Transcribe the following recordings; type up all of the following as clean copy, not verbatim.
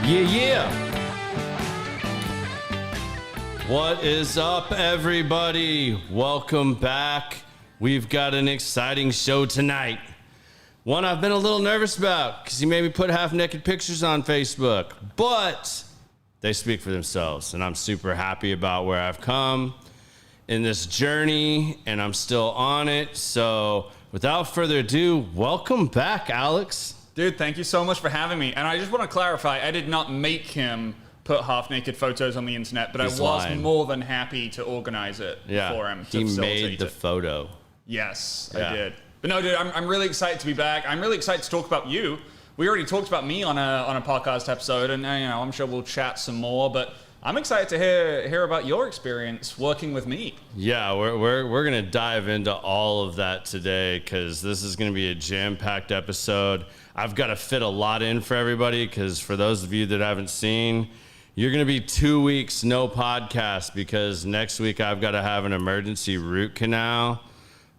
Yeah. What is up, everybody? Welcome back. We've got an exciting show tonight. One I've been a little nervous about because you made me put half-naked pictures on Facebook, but they speak for themselves, and I'm super happy about where I've come in this journey, and I'm still on it. So without further ado, welcome back, Alex. Dude, thank you so much for having me. And I just want to clarify, I did not make him put half-naked photos on the internet, but He's I was lying. more than happy to organize it for him. He made the photo. Yes, I did. But no, dude, I'm really excited to be back. I'm really excited to talk about you. We already talked about me on a podcast episode, and I'm sure we'll chat some more. But I'm excited to hear about your experience working with me. Yeah, we're gonna dive into all of that today because this is gonna be a jam-packed episode. I've got to fit a lot in for everybody because for those of you that haven't seen, you're gonna be 2 weeks no podcast because next week I've got to have an emergency root canal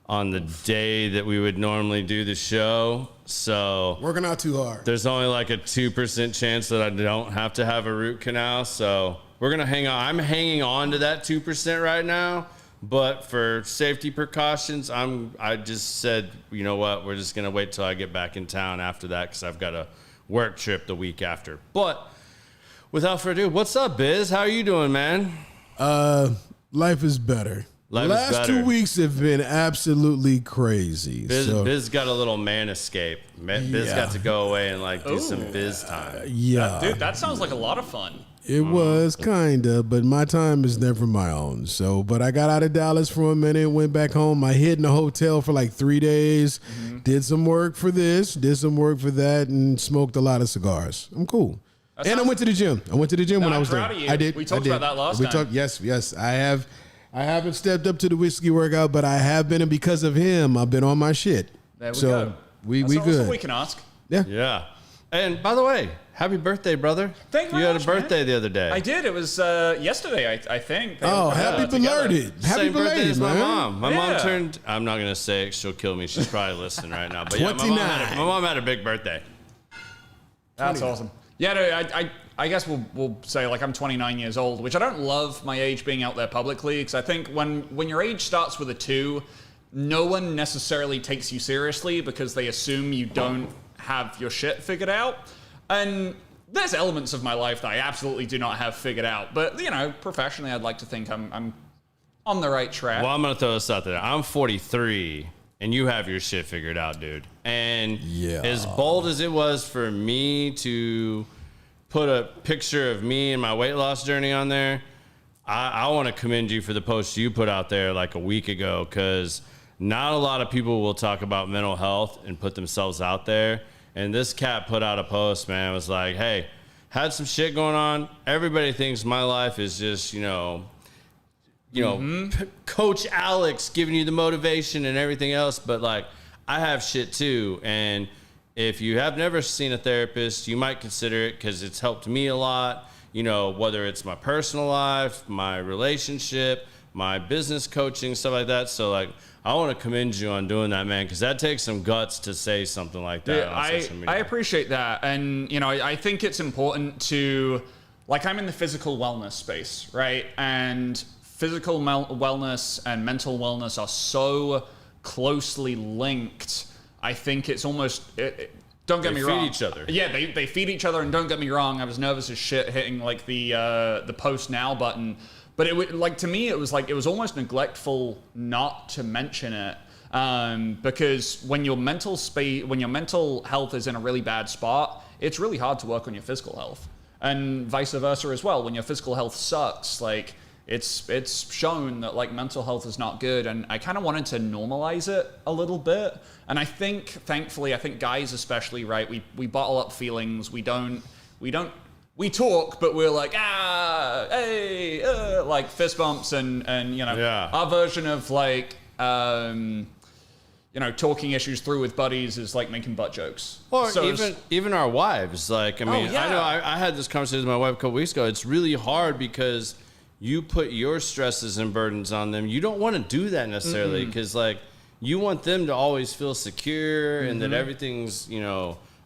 on the day that we would normally do the show. So working out too hard. There's only like a 2% chance that I don't have to have a root canal. So we're going to hang on. I'm hanging on to that 2% right now. But for safety precautions, I just said, you know what? We're just going to wait till I get back in town after that because I've got a work trip the week after. But without further ado, what's up, Biz? How are you doing, man? Life is better. Life The is last better. 2 weeks have been absolutely crazy. Biz got a little man escape. Biz got to go away and like do some Biz time. Dude, that sounds like a lot of fun. It was kinda, but my time is never my own. So, but I got out of Dallas for a minute, went back home. I hid in a hotel for like 3 days, did some work for this, did some work for that, and smoked a lot of cigars. I'm cool. And I went to the gym. I went to the gym when I was there. I'm proud of you. I did. We talked about that last time. Yes. I haven't stepped up to the whiskey workout, but I have been, and because of him, I've been on my shit. There we go. We That's good. all we can ask. Yeah. And by the way, happy birthday, brother. Thank you very You had much, a birthday man. the other day. I did. It was yesterday, I think. Oh, happy belated. Happy Same birthday belated, as man. my mom. My mom Yeah. turned, I'm not going to say it, she'll kill me. She's probably listening right now. But yeah, 29. my mom had a big birthday. That's awesome. Yeah, no, I guess we'll say like I'm 29 years old, which I don't love my age being out there publicly because I think when your age starts with a 2, no one necessarily takes you seriously because they assume you don't have your shit figured out. And there's elements of my life that I absolutely do not have figured out. But, professionally, I'd like to think I'm on the right track. Well, I'm going to throw this out there. I'm 43, and you have your shit figured out, dude. And as bold as it was for me to put a picture of me and my weight loss journey on there, I want to commend you for the post you put out there like a week ago because not a lot of people will talk about mental health and put themselves out there. And this cat put out a post, man. It was like, hey, had some shit going on. Everybody thinks my life is just, Coach Alex giving you the motivation and everything else. But like, I have shit too. And if you have never seen a therapist, you might consider it because it's helped me a lot. Whether it's my personal life, my relationship, my business coaching, stuff like that. So like, I want to commend you on doing that, man, because that takes some guts to say something like that. Yeah, I appreciate that. And, I think it's important to, like, I'm in the physical wellness space, right? And physical wellness and mental wellness are so closely linked. I think it's almost, don't get me wrong. They feed each other. Yeah, they feed each other. And don't get me wrong, I was nervous as shit hitting, like, the post now button. But to me, it was almost neglectful not to mention it because when your mental health is in a really bad spot, it's really hard to work on your physical health, and vice versa as well. When your physical health sucks, like it's shown that like mental health is not good, and I kind of wanted to normalize it a little bit. And I think, thankfully, guys especially, right? We bottle up feelings. We talk, but we're like, hey, like fist bumps and our version of like, talking issues through with buddies is like making butt jokes. Or even our wives. Like, I mean, yeah. I know I had this conversation with my wife a couple weeks ago. It's really hard because you put your stresses and burdens on them. You don't want to do that necessarily because like you want them to always feel secure and that everything's,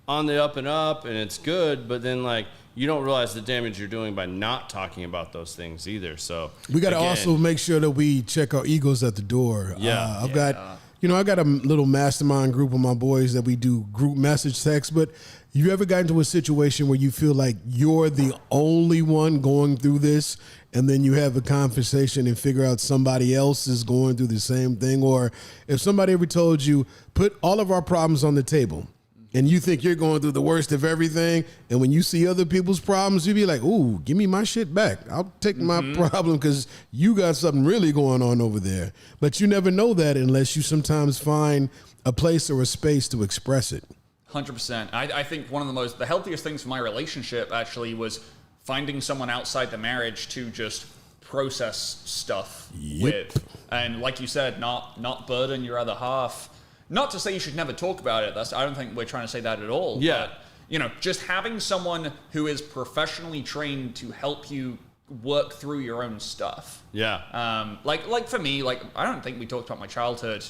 on the up and up and it's good. But then like you don't realize the damage you're doing by not talking about those things either. So we got to also make sure that we check our egos at the door. Yeah. I got a little mastermind group of my boys that we do group message text, but you ever got into a situation where you feel like you're the only one going through this, and then you have a conversation and figure out somebody else is going through the same thing? Or if somebody ever told you, put all of our problems on the table, and you think you're going through the worst of everything, and when you see other people's problems, you be like, ooh, give me my shit back. I'll take my problem because you got something really going on over there. But you never know that unless you sometimes find a place or a space to express it. 100%. I think one of the healthiest things for my relationship actually was finding someone outside the marriage to just process stuff with. And like you said, not burden your other half. Not to say you should never talk about it. I don't think we're trying to say that at all. Yeah. But, just having someone who is professionally trained to help you work through your own stuff. Yeah. Like for me, I don't think we talked about my childhood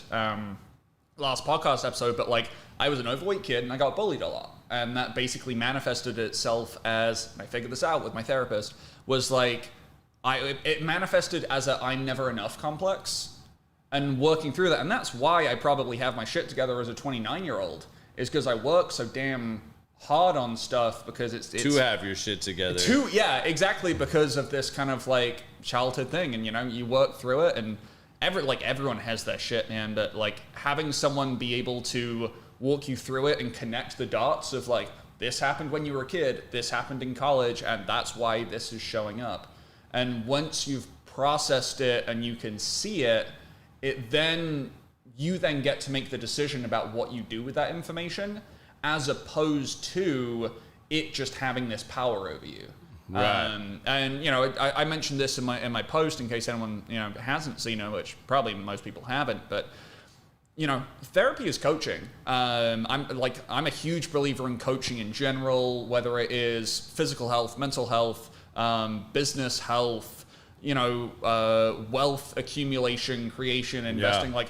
last podcast episode, but I was an overweight kid and I got bullied a lot. And that basically manifested itself as, and I figured this out with my therapist, was it manifested as a I'm never enough complex. And working through that, and that's why I probably have my shit together as a 29-year-old, is because I work so damn hard on stuff because it's to have your shit together. Yeah, exactly, because of this kind of childhood thing, and you work through it, and everyone has their shit, man. But having someone be able to walk you through it and connect the dots of this happened when you were a kid, this happened in college, and that's why this is showing up. And once you've processed it and you can see it, you then get to make the decision about what you do with that information, as opposed to it just having this power over you. Right. I mentioned this in my post in case anyone hasn't seen it, which probably most people haven't. But therapy is coaching. I'm a huge believer in coaching in general, whether it is physical health, mental health, business health. Wealth accumulation, creation, investing. Yeah.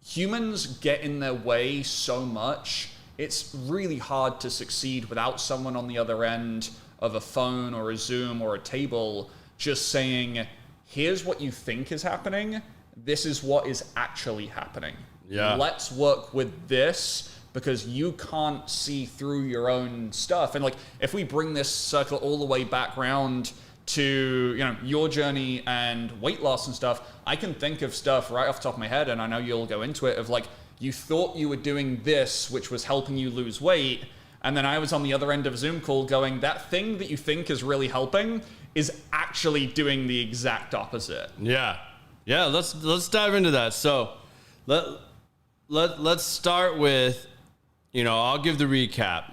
Humans get in their way so much. It's really hard to succeed without someone on the other end of a phone or a Zoom or a table just saying, here's what you think is happening. This is what is actually happening. Yeah. Let's work with this because you can't see through your own stuff. And if we bring this circle all the way back around to your journey and weight loss and stuff, I can think of stuff right off the top of my head, and I know you'll go into it, of you thought you were doing this, which was helping you lose weight, and then I was on the other end of a Zoom call going, that thing that you think is really helping is actually doing the exact opposite. Yeah. Let's dive into that. So let's start with, I'll give the recap.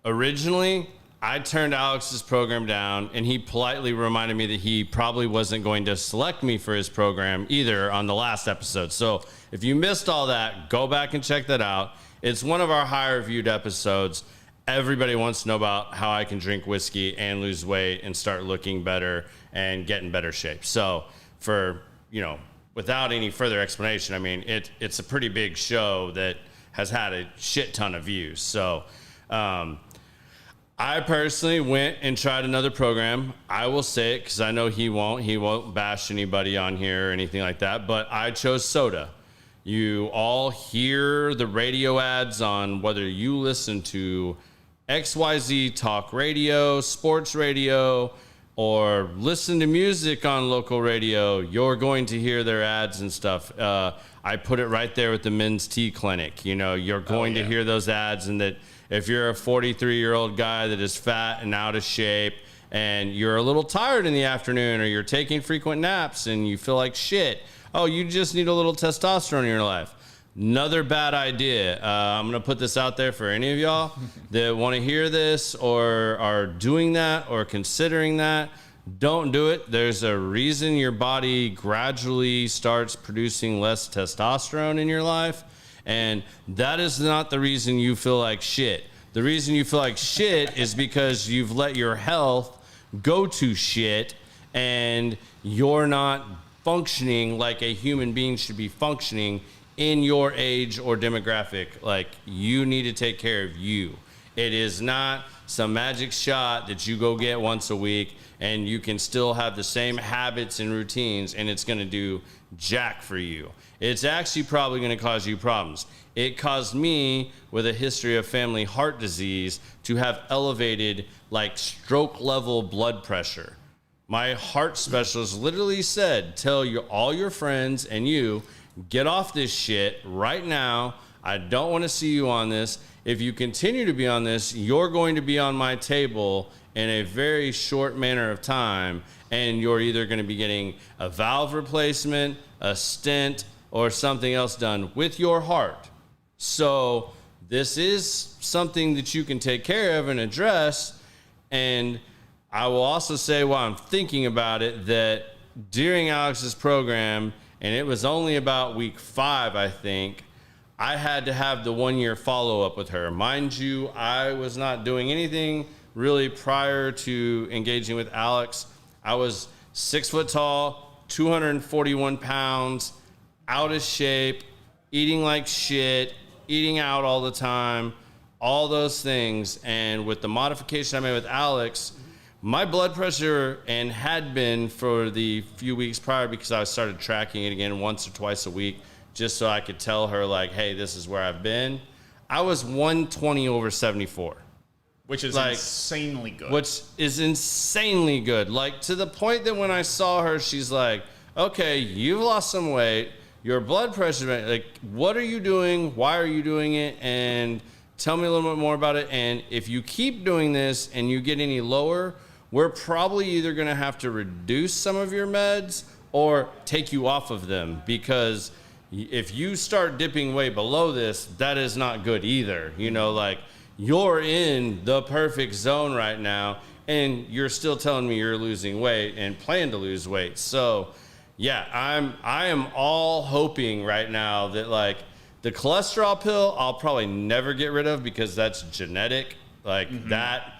Originally, I turned Alex's program down, and he politely reminded me that he probably wasn't going to select me for his program either on the last episode. So if you missed all that, go back and check that out. It's one of our higher viewed episodes. Everybody wants to know about how I can drink whiskey and lose weight and start looking better and get in better shape. So without any further explanation, it's a pretty big show that has had a shit ton of views. So, I personally went and tried another program. I will say it because I know he won't bash anybody on here or anything like that, but I chose soda. You all hear the radio ads on whether you listen to XYZ talk radio, sports radio, or listen to music on local radio, you're going to hear their ads and stuff. I put it right there with the men's tea clinic. You're going to hear those ads, and that if you're a 43-year-old guy that is fat and out of shape and you're a little tired in the afternoon, or you're taking frequent naps and you feel like shit, you just need a little testosterone in your life. Another bad idea. I'm going to put this out there for any of y'all that want to hear this or are doing that or considering that. Don't do it. There's a reason your body gradually starts producing less testosterone in your life. And that is not the reason you feel like shit. The reason you feel like shit is because you've let your health go to shit and you're not functioning like a human being should be functioning in your age or demographic. You need to take care of you. It is not some magic shot that you go get once a week and you can still have the same habits and routines and it's going to do jack for you. It's actually probably going to cause you problems. It caused me, with a history of family heart disease, to have elevated, like, stroke level blood pressure. My heart specialist literally said, tell all your friends and you, get off this shit right now. I don't want to see you on this. If you continue to be on this, you're going to be on my table in a very short manner of time, and you're either going to be getting a valve replacement, a stent, or something else done with your heart. So this is something that you can take care of and address. And I will also say, while I'm thinking about it, that during Alex's program, and it was only about week 5, I think, I had to have the 1-year follow-up with her. Mind you, I was not doing anything really prior to engaging with Alex. I was 6 foot tall, 241 pounds, out of shape, eating like shit, eating out all the time, all those things. And with the modification I made with Alex, my blood pressure, and had been for the few weeks prior, because I started tracking it again once or twice a week, just so I could tell her, like, hey, this is where I've been. I was 120/74. Which is like, insanely good. Which is insanely good. Like, to the point that when I saw her, she's like, okay, you've lost some weight. Your blood pressure, like, what are you doing? Why are you doing it? And tell me a little bit more about it. And if you keep doing this and you get any lower, we're probably either going to have to reduce some of your meds or take you off of them, because if you start dipping way below this, that is not good either. You know, like, you're in the perfect zone right now, and you're still telling me you're losing weight and plan to lose weight. So, yeah, I am all hoping right now that, like, the cholesterol pill, I'll probably never get rid of, because that's genetic. Like, that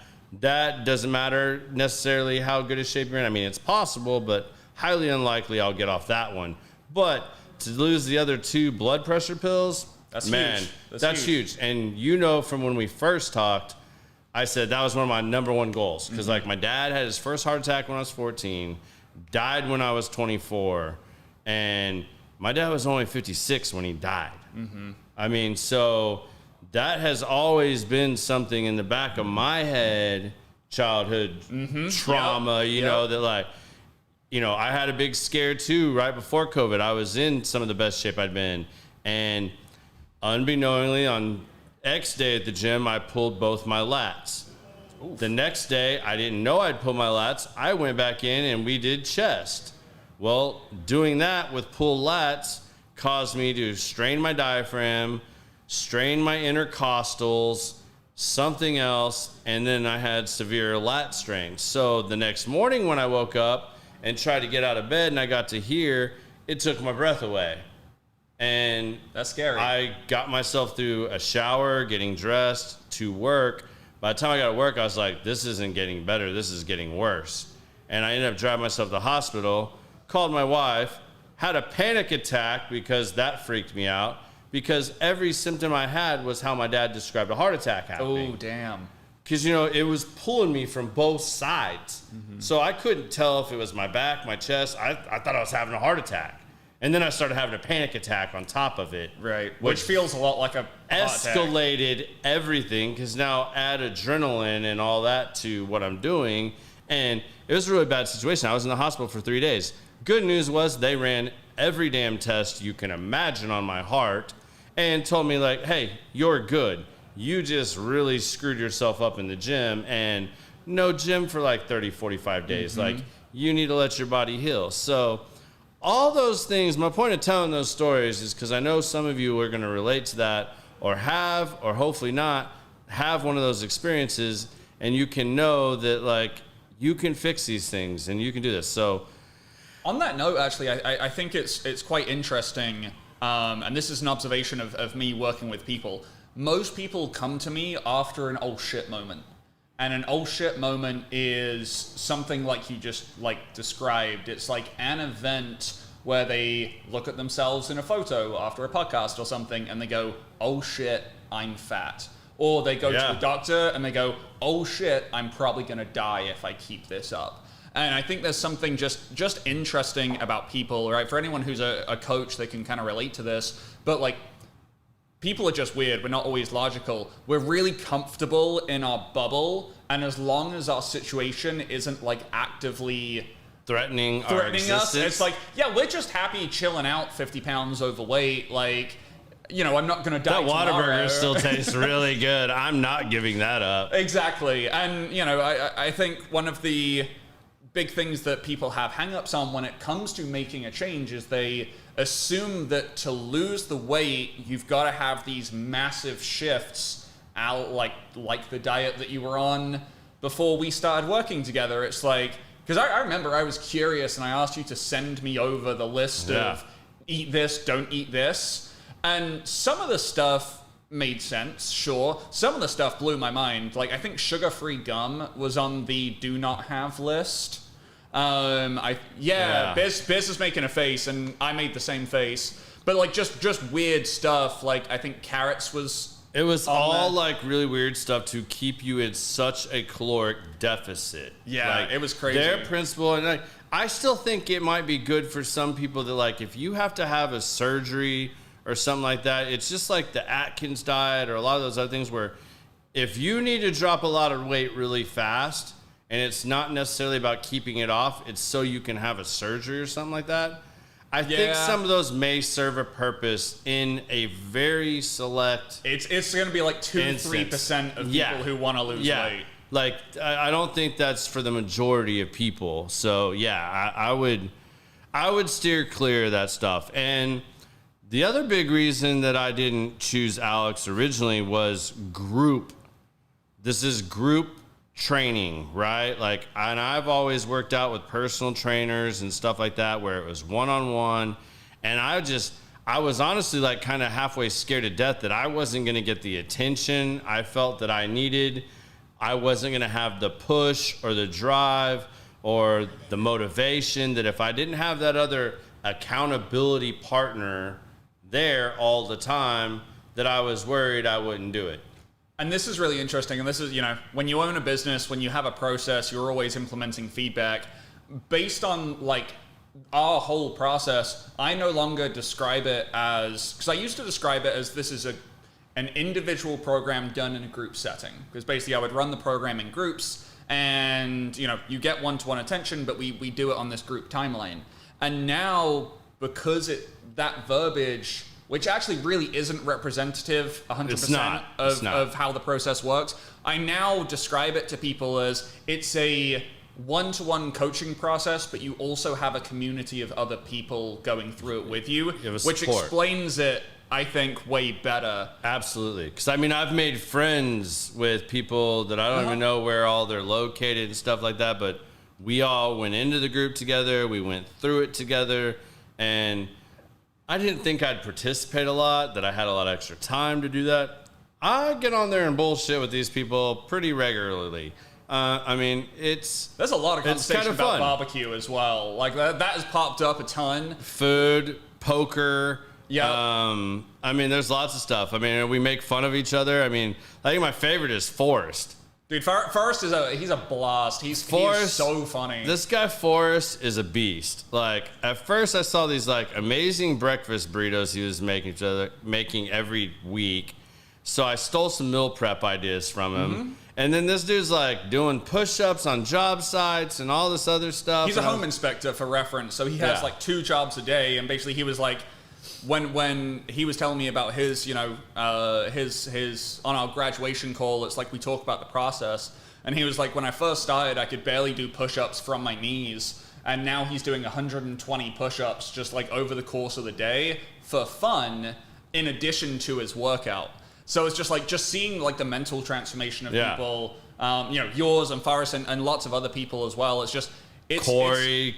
doesn't matter necessarily how good a shape you're in. I mean, it's possible, but highly unlikely I'll get off that one. But to lose the other 2 blood pressure pills, that's huge. And you know, from when we first talked, I said that was one of my number 1 goals. Because, like, my dad had his first heart attack when I was 14, died when I was 24, and my dad was only 56 when he died. I mean, so that has always been something in the back of my head, childhood trauma, you know, that, like, you know, I had a big scare too right before COVID. I was in some of the best shape I'd been, and unbeknowingly, on X day at the gym, I pulled both my lats. Oof. The next day, I didn't know I'd pull my lats. I went back in and we did chest. Well, doing that with pulled lats caused me to strain my diaphragm, strain my intercostals, something else, and then I had severe lat strain. So the next morning when I woke up and tried to get out of bed and I got to here, it took my breath away. And that's scary. I got myself through a shower, getting dressed, to work. By the time I got to work, I was like, this isn't getting better. This is getting worse. And I ended up driving myself to the hospital, called my wife, had a panic attack because that freaked me out, because every symptom I had was how my dad described a heart attack happening. Oh, damn. Because, you know, it was pulling me from both sides. So I couldn't tell if it was my back, my chest. I thought I was having a heart attack. And then I started having a panic attack on top of it. Right. Which feels a lot like a escalated everything, because now add adrenaline and all that to what I'm doing. And it was a really bad situation. I was in the hospital for 3 days. Good news was they ran every damn test you can imagine on my heart and told me, like, hey, you're good. You just really screwed yourself up in the gym, and no gym for like 30, 45 days. Like, you need to let your body heal. So all those things, my point of telling those stories is because I know some of you are going to relate to that, or have, or hopefully not, have one of those experiences, and you can know that, like, you can fix these things and you can do this. So on that note, actually, I think it's quite interesting, and this is an observation of me working with people. Most people come to me after an oh shit moment. And an oh shit moment is something like you just like described. It's like an event where they look at themselves in a photo after a podcast or something and they go, oh shit, I'm fat. or they go to the doctor and they go, oh shit, I'm probably going to die if I keep this up. And I think there's something just interesting about people, right? For anyone who's a coach, they can kind of relate to this. But like, people are just weird. We're not always logical. We're really comfortable in our bubble. And as long as our situation isn't like actively threatening us, it's like, yeah, we're just happy chilling out 50 pounds overweight. Like, you know, I'm not going to die tomorrow. That Whataburger still tastes really good. I'm not giving that up. Exactly. And, you know, I think one of the big things that people have hang-ups on when it comes to making a change is they assume that to lose the weight, you've got to have these massive shifts out, like the diet that you were on before we started working together. It's like, because I remember I was curious and I asked you to send me over the list of eat this, don't eat this. And some of the stuff made sense, sure. Some of the stuff blew my mind. Like, I think sugar-free gum was on the do not have list. Biz is making a face, and I made the same face. But like, just weird stuff. Like, I think carrots was. It was all like really weird stuff to keep you in such a caloric deficit. Yeah, like, it was crazy. Their principle, and like, I still think it might be good for some people that like if you have to have a surgery or something like that, it's just like the Atkins diet or a lot of those other things where if you need to drop a lot of weight really fast and it's not necessarily about keeping it off, it's so you can have a surgery or something like that. I think some of those may serve a purpose in a very select. It's going to be like 2-3% of people who want to lose weight. Like, I don't think that's for the majority of people. So yeah, I would steer clear of that stuff. And the other big reason that I didn't choose Alex originally was group. This is group training, right? Like, and I've always worked out with personal trainers and stuff like that where it was one-on-one. And I was honestly like kind of halfway scared to death that I wasn't going to get the attention I felt that I needed. I wasn't going to have the push or the drive or the motivation that if I didn't have that other accountability partner there all the time, that I was worried I wouldn't do it. And this is really interesting. And this is, you know, when you own a business, when you have a process, you're always implementing feedback. Based on like our whole process, I no longer describe it as, because I used to describe it as this is an individual program done in a group setting. Because basically I would run the program in groups and, you know, you get one-to-one attention, but we do it on this group timeline. And now, because that verbiage, which actually really isn't representative 100% of how the process works, I now describe it to people as it's a one-to-one coaching process, but you also have a community of other people going through it with you, which explains it, I think, way better. Absolutely. Because, I mean, I've made friends with people that I don't even know where all they're located and stuff like that, but we all went into the group together, we went through it together, and I didn't think I'd participate a lot, that I had a lot of extra time to do that. I get on there and bullshit with these people pretty regularly. I mean, there's a lot of conversation about barbecue as well. Like that has popped up a ton. Food, poker. Yeah. I mean, there's lots of stuff. I mean, we make fun of each other. I mean, I think my favorite is Forrest. Dude, Forrest he's a blast. He's so funny. This guy Forrest is a beast. Like, at first I saw these like amazing breakfast burritos he was making every week. So I stole some meal prep ideas from him. Mm-hmm. And then this dude's like doing push-ups on job sites and all this other stuff. He's a home inspector for reference. So he has like 2 jobs a day. And basically he was like, when he was telling me about his, you know, his on our graduation call, it's like we talk about the process. And he was like, when I first started, I could barely do push-ups from my knees. And now he's doing 120 push-ups just like over the course of the day for fun in addition to his workout. So it's just like, seeing like the mental transformation of people, you know, yours and Forrest and lots of other people as well. It's just, Corey's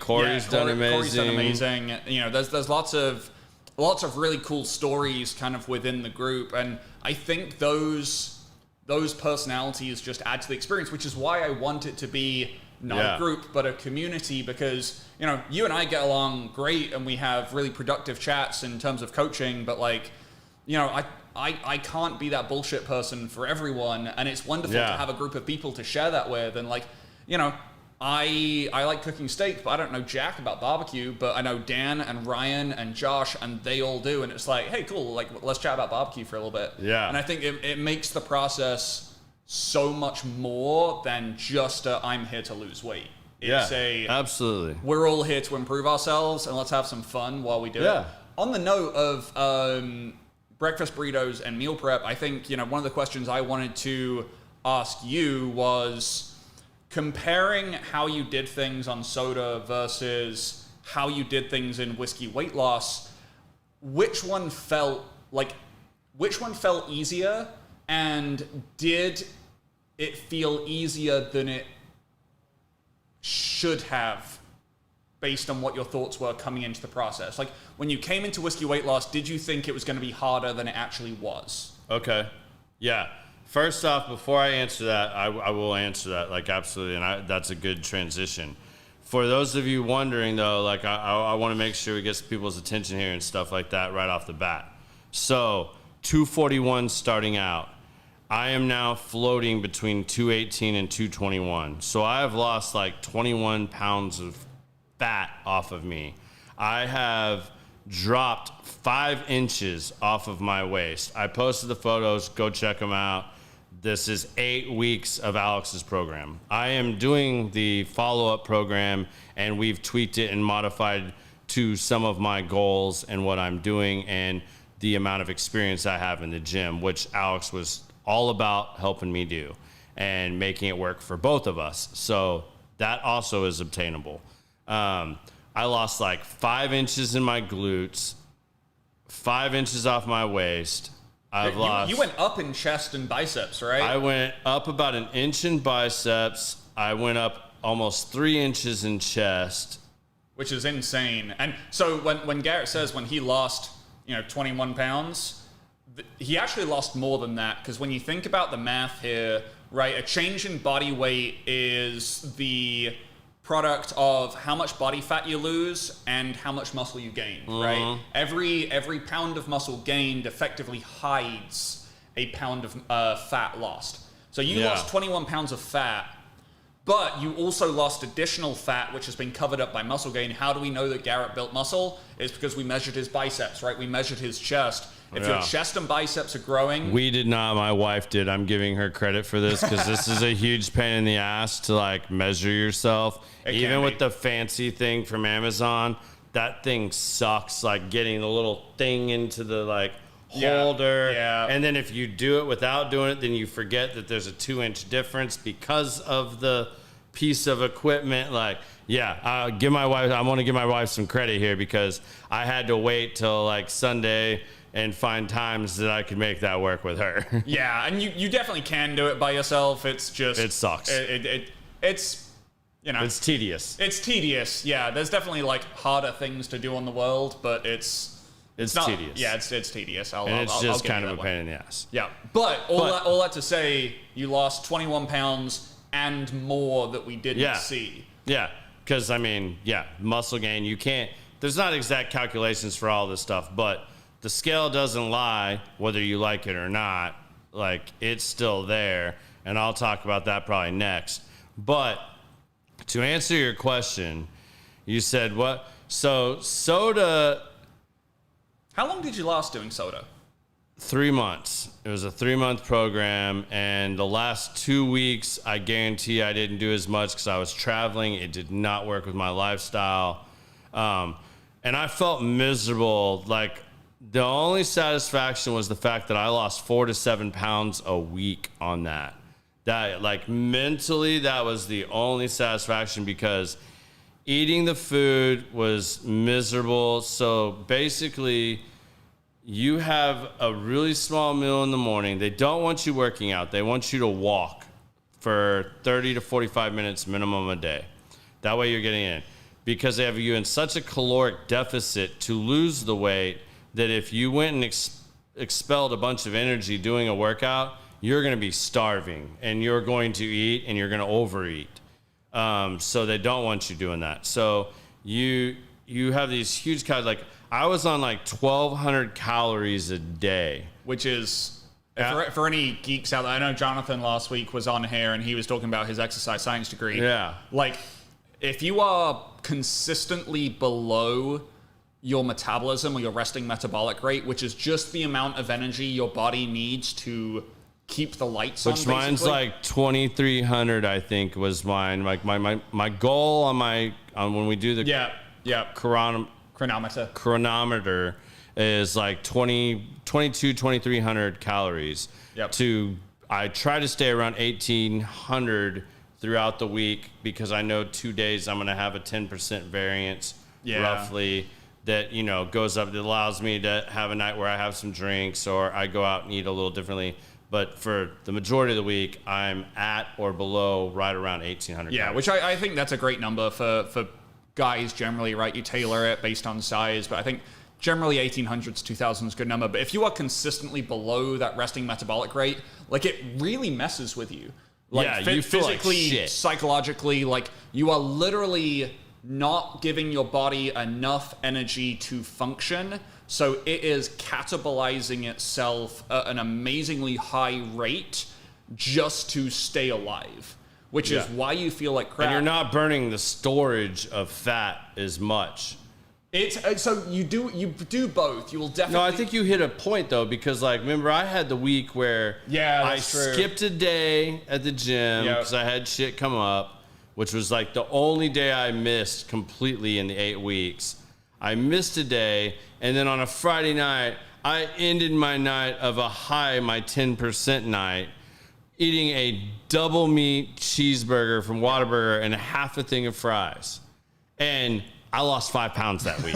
done amazing. Corey's done amazing. You know, there's lots of really cool stories kind of within the group. And I think those personalities just add to the experience, which is why I want it to be not a group, but a community, because, you know, you and I get along great and we have really productive chats in terms of coaching, but like, I can't be that bullshit person for everyone, and it's wonderful to have a group of people to share that with. And like, I like cooking steak, but I don't know jack about barbecue, but I know Dan and Ryan and Josh, and they all do. And it's like, hey, cool, like let's chat about barbecue for a little bit. Yeah. And I think it makes the process so much more than just I'm here to lose weight. It's absolutely. We're all here to improve ourselves, and let's have some fun while we do it. On the note of breakfast burritos and meal prep, I think, one of the questions I wanted to ask you was comparing how you did things on soda versus how you did things in whiskey weight loss. Which one felt easier, and did it feel easier than it should have based on what your thoughts were coming into the process? Like, when you came into whiskey weight loss, did you think it was going to be harder than it actually was? Okay. Yeah. First off, before I answer that, I will answer that, like, absolutely, and that's a good transition. For those of you wondering, though, like, I want to make sure we get people's attention here and stuff like that right off the bat. So, 241 starting out. I am now floating between 218 and 221. So I have lost like 21 pounds of fat off of me. I have dropped 5 inches off of my waist. I posted the photos. Go check them out. This is 8 weeks of Alex's program. I am doing the follow-up program, and we've tweaked it and modified to some of my goals and what I'm doing and the amount of experience I have in the gym, which Alex was all about helping me do and making it work for both of us. So that also is obtainable. I lost like 5 inches in my glutes, 5 inches off my waist. You went up in chest and biceps, right? I went up about 1 inch in biceps. I went up almost 3 inches in chest. Which is insane. And so when Garrett says when he lost, 21 pounds, he actually lost more than that, because when you think about the math here, right, a change in body weight is the product of how much body fat you lose and how much muscle you gain, right? Every pound of muscle gained effectively hides a pound of fat lost. So you lost 21 pounds of fat, but you also lost additional fat, which has been covered up by muscle gain. How do we know that Garrett built muscle? It's because we measured his biceps, right? We measured his chest. If your chest and biceps are growing... We did not. My wife did. I'm giving her credit for this, because this is a huge pain in the ass to, like, measure yourself. Even with the fancy thing from Amazon, that thing sucks, like, getting the little thing into the, like, holder. Yeah. And then if you do it without doing it, then you forget that there's a 2-inch difference because of the piece of equipment. Like, I want to give my wife some credit here, because I had to wait till, like, Sunday and find times that I could make that work with her. Yeah, and you definitely can do it by yourself. It's just... It sucks. It's tedious. It's tedious, yeah. There's definitely, like, harder things to do in the world, but it's not, tedious. Yeah, it's tedious. It's just kind of a pain in the ass. Yeah, but all that to say, you lost 21 pounds and more that we didn't see. Yeah, because, muscle gain, you can't... There's not exact calculations for all this stuff, but... The scale doesn't lie, whether you like it or not. Like, it's still there, and I'll talk about that probably next. But to answer your question, you said what? So soda... How long did you last doing soda? 3 months. It was a 3-month program, and the last 2 weeks, I guarantee I didn't do as much because I was traveling. It did not work with my lifestyle. And I felt miserable, like... The only satisfaction was the fact that I lost 4 to 7 pounds a week on that. That, like, mentally, that was the only satisfaction, because eating the food was miserable. So basically, you have a really small meal in the morning. They don't want you working out. They want you to walk for 30 to 45 minutes minimum a day. That way you're getting in. Because they have you in such a caloric deficit to lose the weight that if you went and expelled a bunch of energy doing a workout, you're going to be starving, and you're going to eat, and you're going to overeat. So they don't want you doing that. So you you have these huge calories. Like I was on like 1,200 calories a day, which is for any geeks out there. I know Jonathan last week was on here and he was talking about his exercise science degree. Yeah, like if you are consistently below your metabolism or your resting metabolic rate, which is just the amount of energy your body needs to keep the lights on. Which mine's like 2,300, I think was mine. Like my goal on when we do the chronometer is like 2,300 calories. Yep. I try to stay around 1,800 throughout the week because I know 2 days I'm going to have a 10% variance roughly that, goes up. It allows me to have a night where I have some drinks or I go out and eat a little differently. But for the majority of the week, I'm at or below right around 1,800 calories. Which I think that's a great number for guys generally, right? You tailor it based on size, but I think generally 1,800 to 2,000 is a good number. But if you are consistently below that resting metabolic rate, like it really messes with you. Like you feel physically, like shit. Psychologically, like you are literally not giving your body enough energy to function. So it is catabolizing itself at an amazingly high rate just to stay alive, which is why you feel like crap. And you're not burning the storage of fat as much. So you do both. You will definitely. No, I think you hit a point though, because like remember I had the week where I skipped a day at the gym because I had shit come up, which was like the only day I missed completely in the 8 weeks. I missed a day, and then on a Friday night, I ended my night of my 10% night, eating a double meat cheeseburger from Whataburger and half a thing of fries. And I lost 5 pounds that week.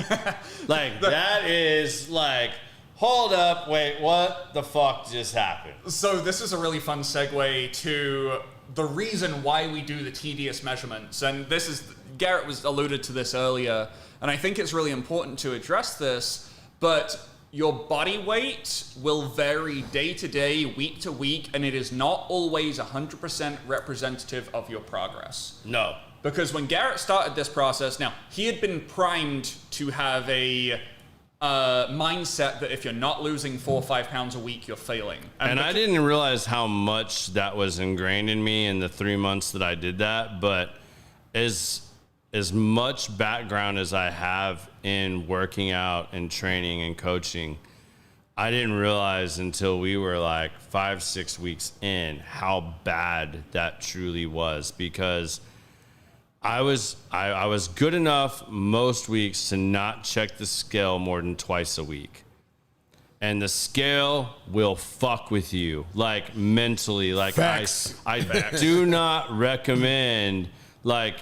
Like, that is like, hold up, wait, what the fuck just happened? So this is a really fun segue to the reason why we do the tedious measurements. And this is, Garrett was alluded to this earlier, and I think it's really important to address this, but your body weight will vary day to day, week to week, and it is not always 100% representative of your progress. No. Because when Garrett started this process, now, he had been primed to have a mindset that if you're not losing 4 or 5 pounds a week, you're failing. And I didn't realize how much that was ingrained in me in the 3 months that I did that, but as much background as I have in working out and training and coaching, I didn't realize until we were like 5-6 weeks in how bad that truly was, because I was good enough most weeks to not check the scale more than twice a week. And the scale will fuck with you, like mentally. Like Facts. I do not recommend, like,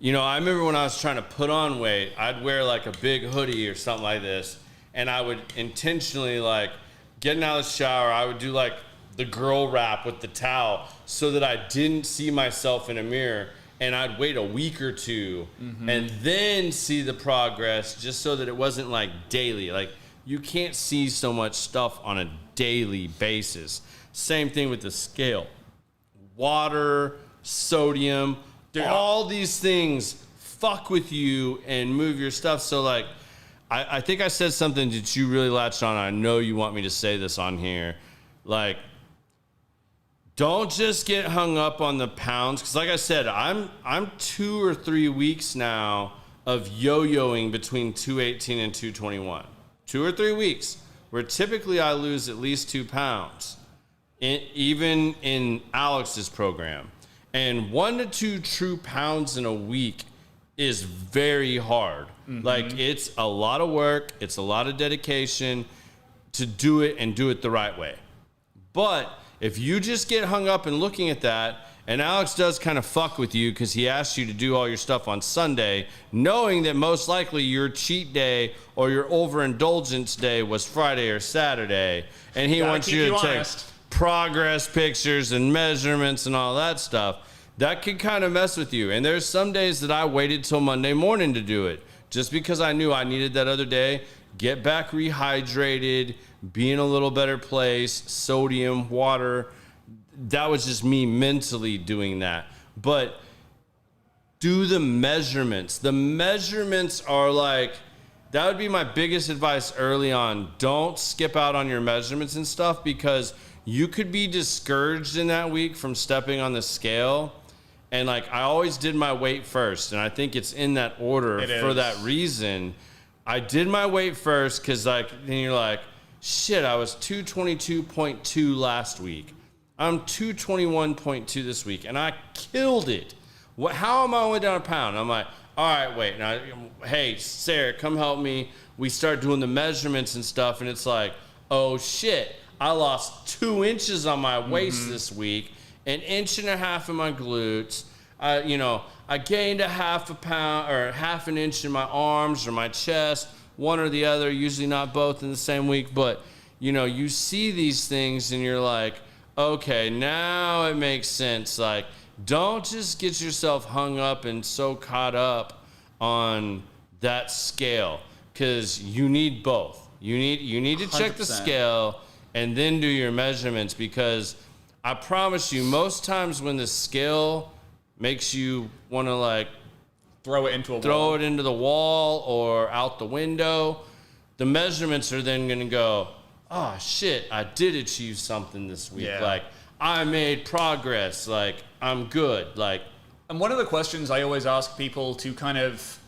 I remember when I was trying to put on weight, I'd wear like a big hoodie or something like this, and I would intentionally, like, getting out of the shower, I would do like the girl rap with the towel so that I didn't see myself in a mirror, and I'd wait a week or two and then see the progress, just so that it wasn't like daily. Like, you can't see so much stuff on a daily basis. Same thing with the scale. Water, sodium, all these things fuck with you and move your stuff. So, like, I think I said something that you really latched on. I know you want me to say this on here. Like, don't just get hung up on the pounds. Because, like I said, I'm 2 or 3 weeks now of yo-yoing between 218 and 221. 2 or 3 weeks where typically I lose at least 2 pounds, even in Alex's program. And 1 to 2 true pounds in a week is very hard. Like, it's a lot of work. It's a lot of dedication to do it and do it the right way. But if you just get hung up in looking at that, and Alex does kind of fuck with you because he asks you to do all your stuff on Sunday, knowing that most likely your cheat day or your overindulgence day was Friday or Saturday, and he wants you to take progress pictures and measurements and all that stuff, that could kind of mess with you. And there's some days that I waited till Monday morning to do it, just because I knew I needed that other day, get back rehydrated, be in a little better place, sodium, water. That was just me mentally doing that. But do the measurements. The measurements are like, that would be my biggest advice early on. Don't skip out on your measurements and stuff, because you could be discouraged in that week from stepping on the scale. And like, I always did my weight first, and I think it's in that order for that reason. I did my weight first, because like, then you're like, shit, I was 222.2 last week. I'm 221.2 this week, and I killed it. How am I only down a pound? I'm like, all right, wait. Now, hey, Sarah, come help me. We start doing the measurements and stuff, and it's like, oh shit, I lost 2 inches on my waist this week, 1.5 inches in my glutes. I gained a half a pound or half an inch in my arms or my chest, one or the other, usually not both in the same week. But, you see these things and you're like, okay, now it makes sense. Like, don't just get yourself hung up and so caught up on that scale, because you need both. You need to check the 100%. scale and then do your measurements, because I promise you, most times when the scale makes you want to like throw it into the wall or out the window, the measurements are then going to go, oh shit, I did achieve something this week. Yeah. Like, I made progress. Like, I'm good. Like, and one of the questions I always ask people to kind of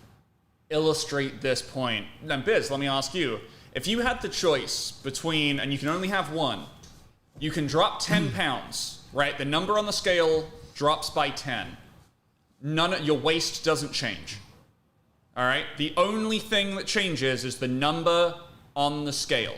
illustrate this point, and Biz, let me ask you, if you had the choice between, and you can only have one, you can drop 10 pounds, right? The number on the scale drops by 10. Your waist doesn't change. All right? The only thing that changes is the number on the scale.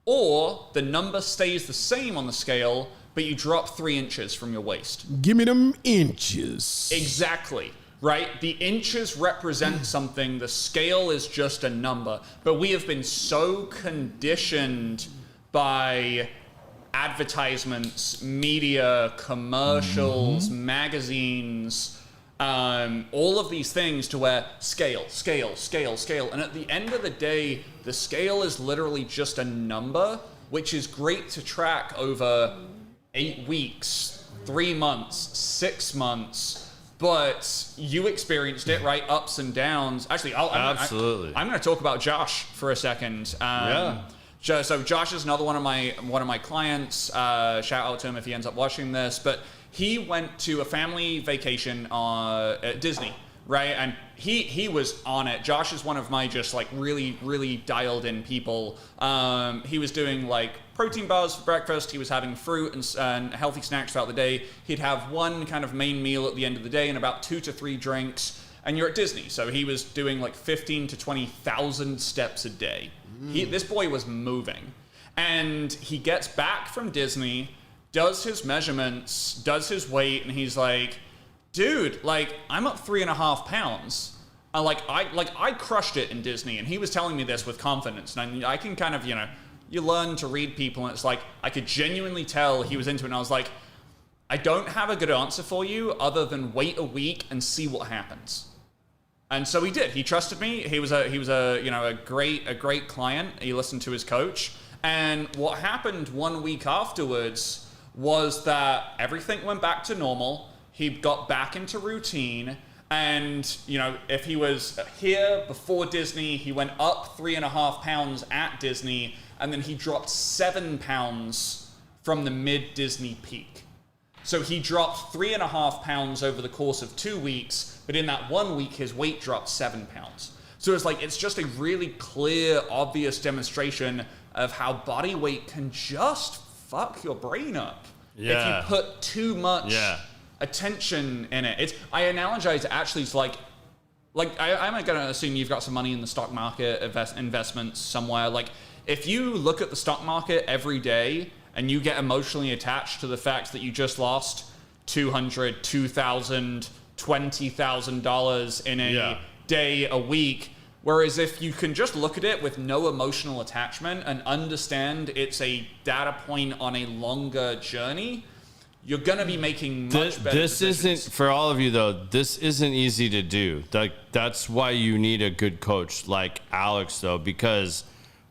Or the number stays the same on the scale, but you drop 3 inches from your waist. Give me them inches. Exactly. Right? The inches represent something. The scale is just a number. But we have been so conditioned by advertisements, media, commercials, magazines, all of these things to where scale. And at the end of the day, the scale is literally just a number, which is great to track over 8 weeks, 3 months, 6 months. But you experienced it, right? Ups and downs. Actually, absolutely. I'm going to talk about Josh for a second. So Josh is another one of my clients. Shout out to him if he ends up watching this. But he went to a family vacation at Disney, right? And he was on it. Josh is one of my just like really, really dialed in people. He was doing like protein bars for breakfast. He was having fruit and healthy snacks throughout the day. He'd have one kind of main meal at the end of the day and about 2 to 3 drinks. And you're at Disney, so he was doing like 15 to 20,000 steps a day. This boy was moving. And he gets back from Disney, does his measurements, does his weight, and he's like, dude, like, I'm up 3.5 pounds. I crushed it in Disney. And he was telling me this with confidence. And I can kind of, you learn to read people, and it's like, I could genuinely tell he was into it. And I was like, I don't have a good answer for you other than wait a week and see what happens. And so he did. He trusted me. He was a great client. He listened to his coach. And what happened 1 week afterwards was that everything went back to normal. He got back into routine. And, if he was here before Disney, he went up 3.5 pounds at Disney, and then he dropped 7 pounds from the mid-Disney peak. So he dropped 3.5 pounds over the course of 2 weeks, but in that 1 week, his weight dropped 7 pounds. So it's just a really clear, obvious demonstration of how body weight can just fuck your brain up if you put too much attention in it. I analogize it actually to I'm going to assume you've got some money in the stock market, investments somewhere. Like, if you look at the stock market every day and you get emotionally attached to the fact that you just lost $200, $2,000, $20,000 in a day, a week, whereas if you can just look at it with no emotional attachment and understand it's a data point on a longer journey, you're going to be making much better decisions. Isn't, for all of you though, this isn't easy to do. Like, that's why you need a good coach like Alex though, because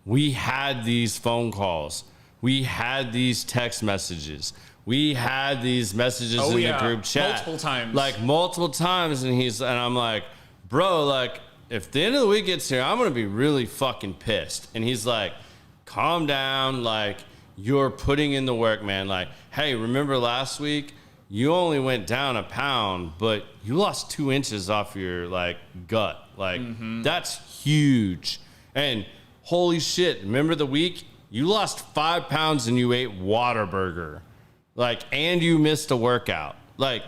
we had these phone calls. We had these text messages. we had these messages in the group chat multiple times. like multiple times, and I'm like, bro, like if the end of the week gets here, I'm gonna be really fucking pissed. And he's like, calm down, like you're putting in the work, man. Like, hey, remember last week you only went down a pound, but you lost 2 inches off your like gut. Like that's huge. And holy shit, remember the week you lost 5 pounds and you ate Whataburger, like, and you missed a workout. Like,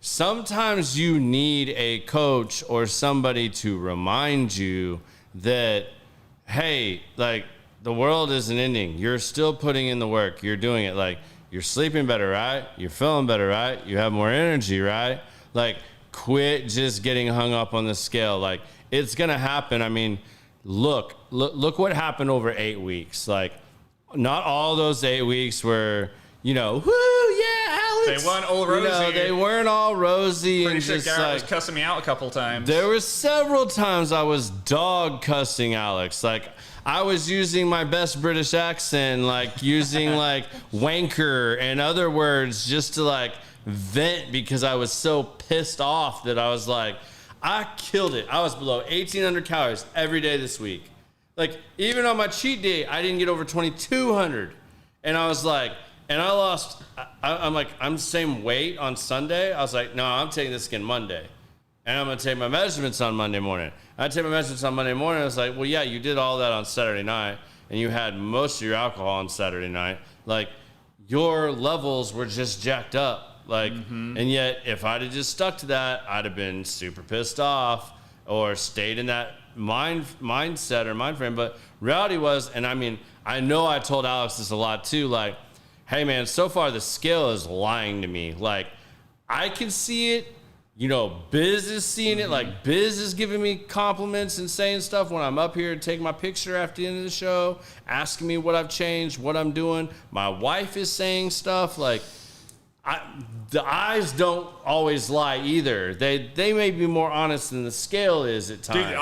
sometimes you need a coach or somebody to remind you that, hey, like, the world isn't ending. You're still putting in the work. You're doing it. Like, you're sleeping better, right? You're feeling better, right? You have more energy, right? Like, quit just getting hung up on the scale. Like, it's going to happen. I mean, look what happened over 8 weeks. Like, not all those 8 weeks were, you know, woo, yeah, Alex. They weren't all rosy. You know, they weren't all rosy. Pretty and sure just Garrett like, was cussing me out a couple times. there were several times I was dog cussing Alex. Like, I was using my best British accent, like using like wanker and other words just to like vent because I was so pissed off that I was like, I killed it. I was below 1,800 calories every day this week. Like, even on my cheat day, I didn't get over 2,200. And I was like, and I lost, I'm like, I'm the same weight on Sunday. I was like, no, I'm taking this again Monday. And I'm going to take my measurements on Monday morning. I take my measurements on Monday morning. I was like, well, yeah, you did all that on Saturday night. And you had most of your alcohol on Saturday night. Like, your levels were just jacked up. Like, and yet, if I'd have just stuck to that, I'd have been super pissed off or stayed in that mindset or mind frame. But reality was, and I mean, I know I told Alex this a lot too, like, hey man, so far the scale is lying to me. Like, I can see it, you know, Biz is seeing it, like Biz is giving me compliments and saying stuff when I'm up here and taking my picture after the end of the show, asking me what I've changed, what I'm doing. My wife is saying stuff like, the eyes don't always lie either. They may be more honest than the scale is at times. Dude,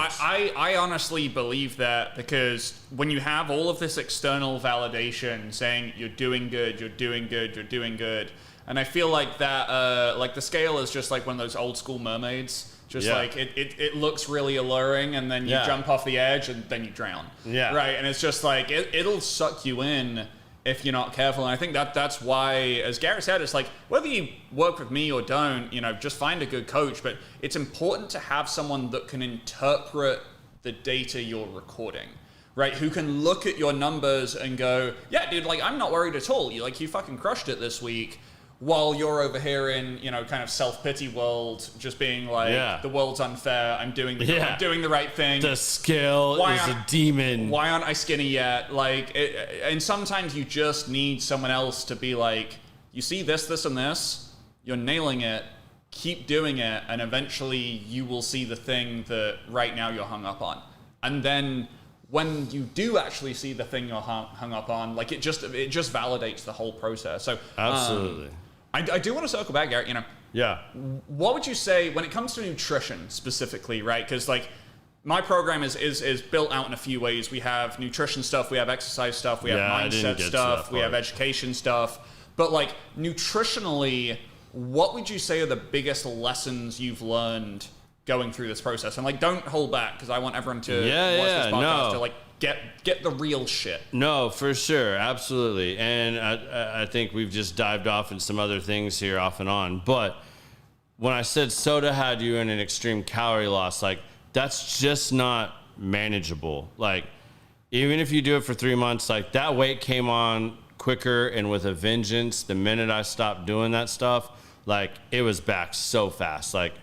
I honestly believe that, because when you have all of this external validation saying you're doing good, you're doing good, you're doing good, and I feel like that, like the scale is just like one of those old school mermaids. Just like it looks really alluring, and then you jump off the edge and then you drown. Yeah. Right. And it's just like it'll suck you in if you're not careful. And I think that's why, as Garrett said, it's like, whether you work with me or don't, you know, just find a good coach. But it's important to have someone that can interpret the data you're recording, right? Who can look at your numbers and go, yeah, dude, like, I'm not worried at all. You fucking crushed it this week. While you're over here in, you know, kind of self-pity world, just being like, the world's unfair, I'm doing the right thing. The scale is a demon. Why aren't I skinny yet? Like, and sometimes you just need someone else to be like, you see this, and this, you're nailing it, keep doing it, and eventually you will see the thing that right now you're hung up on. And then when you do actually see the thing you're hung up on, like, it just validates the whole process. So absolutely. I do want to circle back, Garrett, you know. Yeah. What would you say when it comes to nutrition specifically, right? Because, like, my program is built out in a few ways. We have nutrition stuff, we have exercise stuff, we have mindset stuff, we have education stuff. But, like, nutritionally, what would you say are the biggest lessons you've learned going through this process? And, like, don't hold back, because I want everyone to watch this podcast to, like, get the real shit. No, for sure. Absolutely. And I think we've just dived off in some other things here off and on. But when I said soda had you in an extreme calorie loss, like, that's just not manageable. Like, even if you do it for 3 months, like, that weight came on quicker and with a vengeance. The minute I stopped doing that stuff, like, it was back so fast. Like,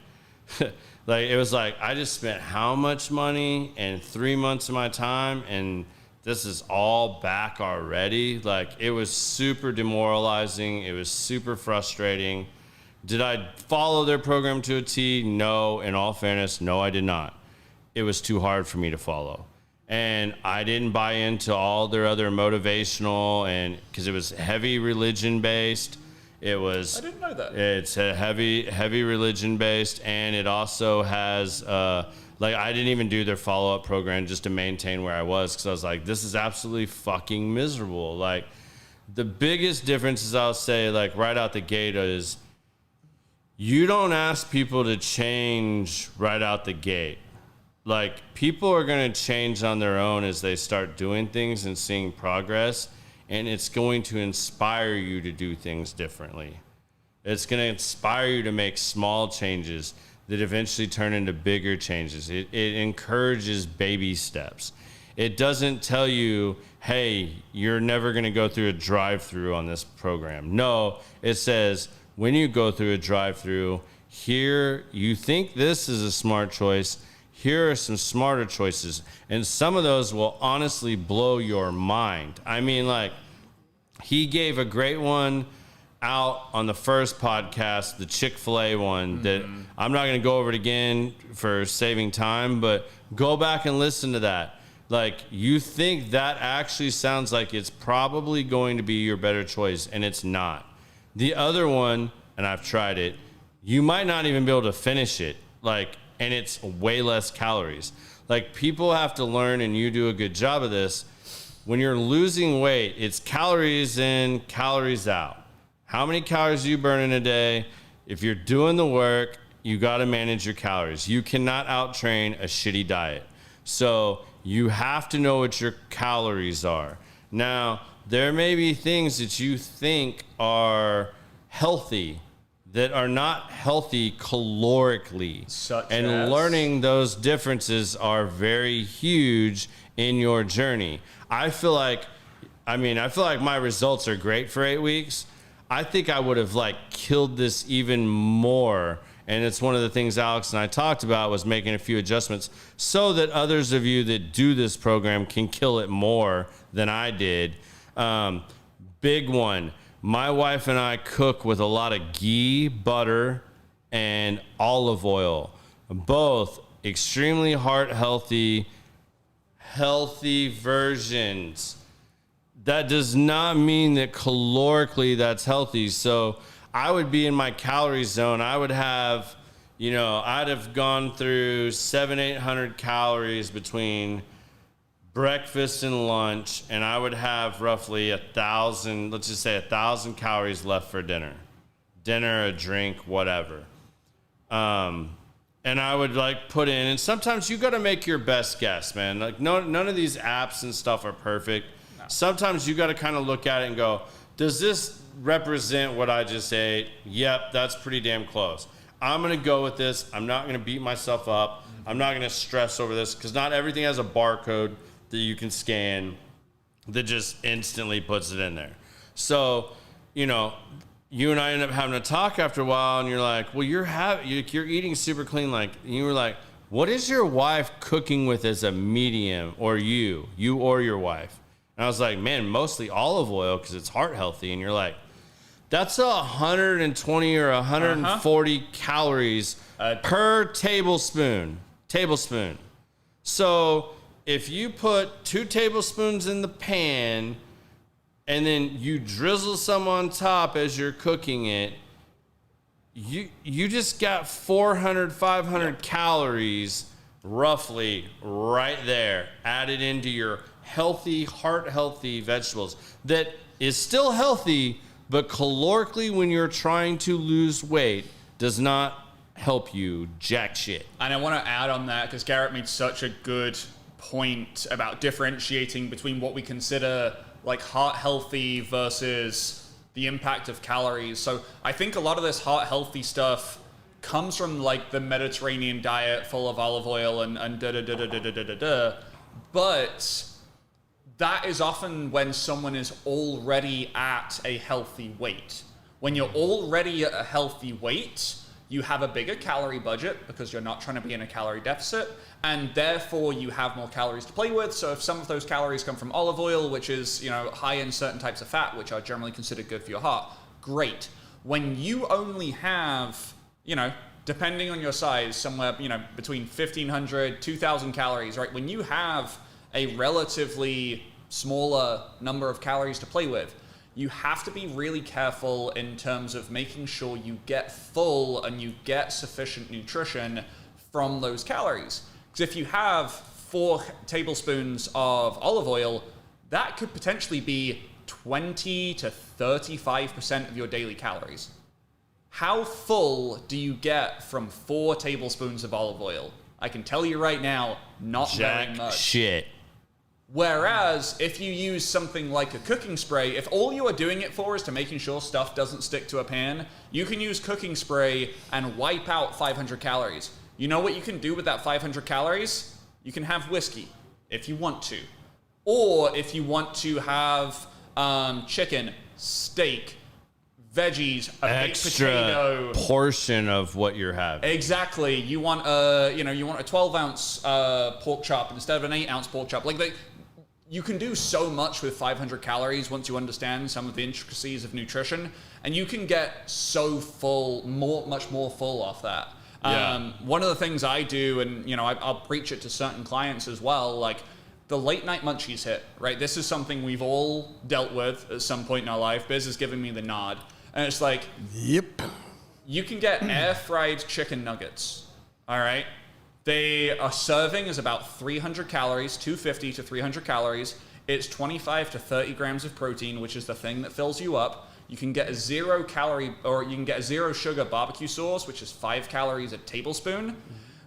like, it was like, I just spent how much money and 3 months of my time, and this is all back already. Like, it was super demoralizing. It was super frustrating. Did I follow their program to a T? No. In all fairness, no, I did not. It was too hard for me to follow. And I didn't buy into all their other motivational, and because it was heavy religion based. It was. I didn't know that. It's a heavy religion based, and it also has like, I didn't even do their follow up program just to maintain where I was, because I was like, this is absolutely fucking miserable. Like, The biggest differences I'll say, like right out the gate, is you don't ask people to change right out the gate. Like, people are going to change on their own as they start doing things and seeing progress, and it's going to inspire you to do things differently. It's going to inspire you to make small changes that eventually turn into bigger changes. It encourages baby steps. It doesn't tell you, hey, you're never going to go through a drive-through on this program. No, it says, when you go through a drive-through, here, you think this is a smart choice. Here are some smarter choices. And some of those will honestly blow your mind. I mean, like, he gave a great one out on the first podcast, the Chick-fil-A one, that I'm not going to go over it again for saving time, but go back and listen to that. Like, you think that actually sounds like it's probably going to be your better choice, and it's not. The other one, and I've tried it, you might not even be able to finish it. Like, and it's way less calories. Like, people have to learn, and you do a good job of this. When you're losing weight, it's calories in, calories out. How many calories do you burn in a day? If you're doing the work, you got to manage your calories. You cannot out-train a shitty diet. So you have to know what your calories are. Now, there may be things that you think are healthy that are not healthy calorically. And learning those differences are very huge in your journey. I feel like my results are great for 8 weeks. I think I would have like killed this even more. And it's one of the things Alex and I talked about, was making a few adjustments so that others of you that do this program can kill it more than I did. Big one. My wife and I cook with a lot of ghee, butter, and olive oil. Both extremely heart healthy versions. That does not mean that calorically that's healthy. So I would be in my calorie zone. I would have, I'd have gone through 700-800 calories between breakfast and lunch, and I would have roughly 1,000, let's just say 1,000 calories left for dinner, a drink, whatever. And I would like put in, and sometimes you got to make your best guess, man. Like none of these apps and stuff are perfect. No. Sometimes you got to kind of look at it and go, does this represent what I just ate? Yep, that's pretty damn close. I'm going to go with this. I'm not going to beat myself up. I'm not going to stress over this, because not everything has a barcode that you can scan that just instantly puts it in there. So, you and I end up having a talk after a while, and you're like, well, you're eating super clean. Like, you were like, what is your wife cooking with as a medium, or you or your wife? And I was like, man, mostly olive oil because it's heart healthy. And you're like, that's 120 or 140 calories per tablespoon. So if you put 2 tablespoons in the pan and then you drizzle some on top as you're cooking it, you just got 400, 500 calories roughly right there added into your healthy, heart healthy vegetables that is still healthy, but calorically when you're trying to lose weight does not help you jack shit. And I want to add on that, because Garrett made such a good point about differentiating between what we consider like heart healthy versus the impact of calories. So I think a lot of this heart healthy stuff comes from like the Mediterranean diet full of olive oil and da-da-da-da-da-da-da-da. But that is often when someone is already at a healthy weight. When you're already at a healthy weight, you have a bigger calorie budget because you're not trying to be in a calorie deficit, and therefore you have more calories to play with. So if some of those calories come from olive oil, which is, high in certain types of fat, which are generally considered good for your heart, great. When you only have, depending on your size, somewhere, between 1,500, 2,000 calories, right? When you have a relatively smaller number of calories to play with, you have to be really careful in terms of making sure you get full and you get sufficient nutrition from those calories. Because if you have 4 tablespoons of olive oil, that could potentially be 20 to 35% of your daily calories. How full do you get from 4 tablespoons of olive oil? I can tell you right now, not very much. Shit. Whereas if you use something like a cooking spray, if all you are doing it for is to making sure stuff doesn't stick to a pan, you can use cooking spray and wipe out 500 calories. You know what you can do with that 500 calories? You can have whiskey if you want to. Or if you want to have chicken, steak, veggies, a baked potato, portion of what you're having. Exactly. You want a 12-ounce pork chop instead of an 8-ounce pork chop. You can do so much with 500 calories once you understand some of the intricacies of nutrition, and you can get so full, much more full off that. Yeah. One of the things I do, and I'll preach it to certain clients as well, like the late night munchies hit, right? This is something we've all dealt with at some point in our life. Biz is giving me the nod. And it's like, yep. You can get air fried chicken nuggets, all right? A serving is about 300 calories, 250 to 300 calories. It's 25 to 30 grams of protein, which is the thing that fills you up. You can get a 0 sugar barbecue sauce, which is 5 calories a tablespoon.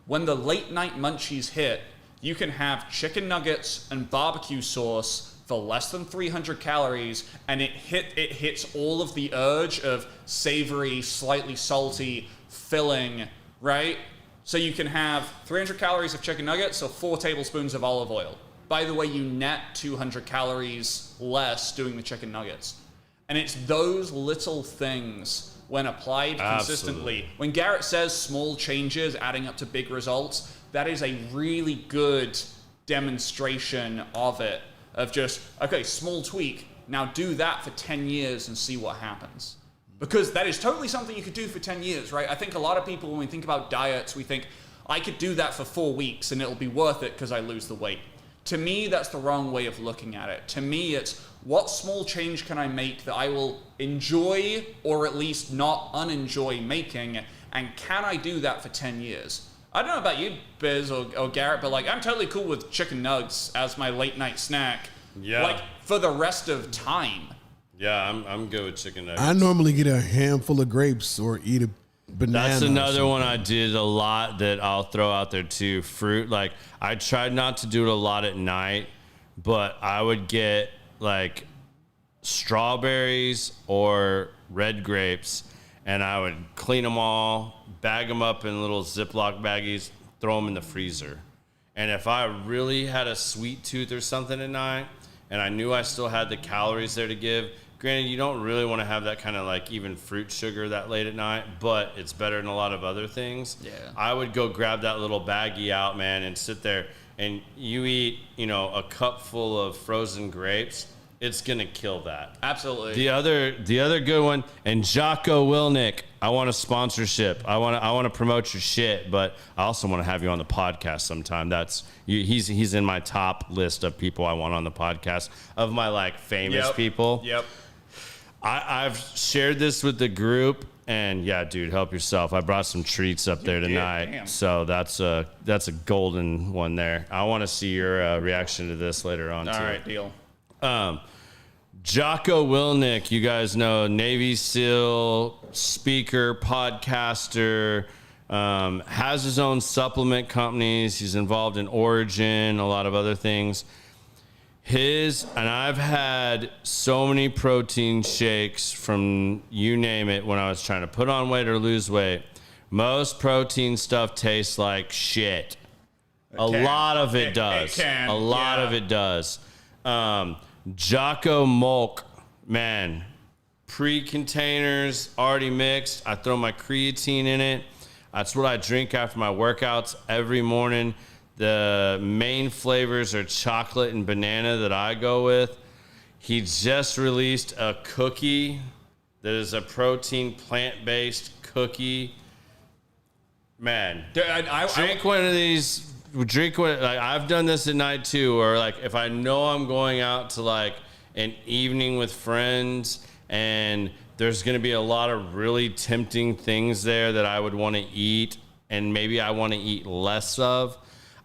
When the late night munchies hit, you can have chicken nuggets and barbecue sauce for less than 300 calories, and it hits all of the urge of savory, slightly salty, filling, right? So you can have 300 calories of chicken nuggets or 4 tablespoons of olive oil. By the way, you net 200 calories less doing the chicken nuggets. And it's those little things, when applied consistently. Absolutely. When Garrett says small changes adding up to big results, that is a really good demonstration of it. Of just, okay, small tweak. Now do that for 10 years and see what happens. Because that is totally something you could do for 10 years, right? I think a lot of people, when we think about diets, we think, I could do that for 4 weeks and it'll be worth it because I lose the weight. To me, that's the wrong way of looking at it. To me, it's what small change can I make that I will enjoy or at least not unenjoy making, and can I do that for 10 years? I don't know about you, Biz or Garrett, but I'm totally cool with chicken nugs as my late night snack. Yeah. For the rest of time. Yeah, I'm good with chicken nuggets. I normally get a handful of grapes or eat a banana. That's another one I did a lot that I'll throw out there too. Fruit, I tried not to do it a lot at night, but I would get strawberries or red grapes, and I would clean them all, bag them up in little Ziploc baggies, throw them in the freezer. And if I really had a sweet tooth or something at night, and I knew I still had the calories there to give, granted, you don't really want to have that kind of even fruit sugar that late at night, but it's better than a lot of other things. Yeah. I would go grab that little baggie out, man, and sit there, and you eat, a cup full of frozen grapes. It's gonna kill that. Absolutely. The other good one, and Jocko Wilnick, I want a sponsorship. I want to promote your shit, but I also want to have you on the podcast sometime. He's in my top list of people I want on the podcast of my famous people. Yep. I've shared this with the group, and yeah, dude, help yourself. I brought some treats up there tonight, damn. so that's a golden one there. I want to see your reaction to this later on. All too. right, deal. Jocko Wilnick, you guys know, Navy SEAL, speaker, podcaster, has his own supplement companies. He's involved in Origin, a lot of other things. And I've had so many protein shakes from you name it when I was trying to put on weight or lose weight. Most protein stuff tastes like shit. A lot of it does. A lot of it does. Jocko Mulk, man, pre-containers already mixed. I throw my creatine in it. That's what I drink after my workouts every morning. The main flavors are chocolate and banana that I go with. He just released a cookie that is a protein plant-based cookie. Man, drink one of these. Drink what I've done this at night too, or if I know I'm going out to an evening with friends and there's going to be a lot of really tempting things there that I would want to eat and maybe I want to eat less of,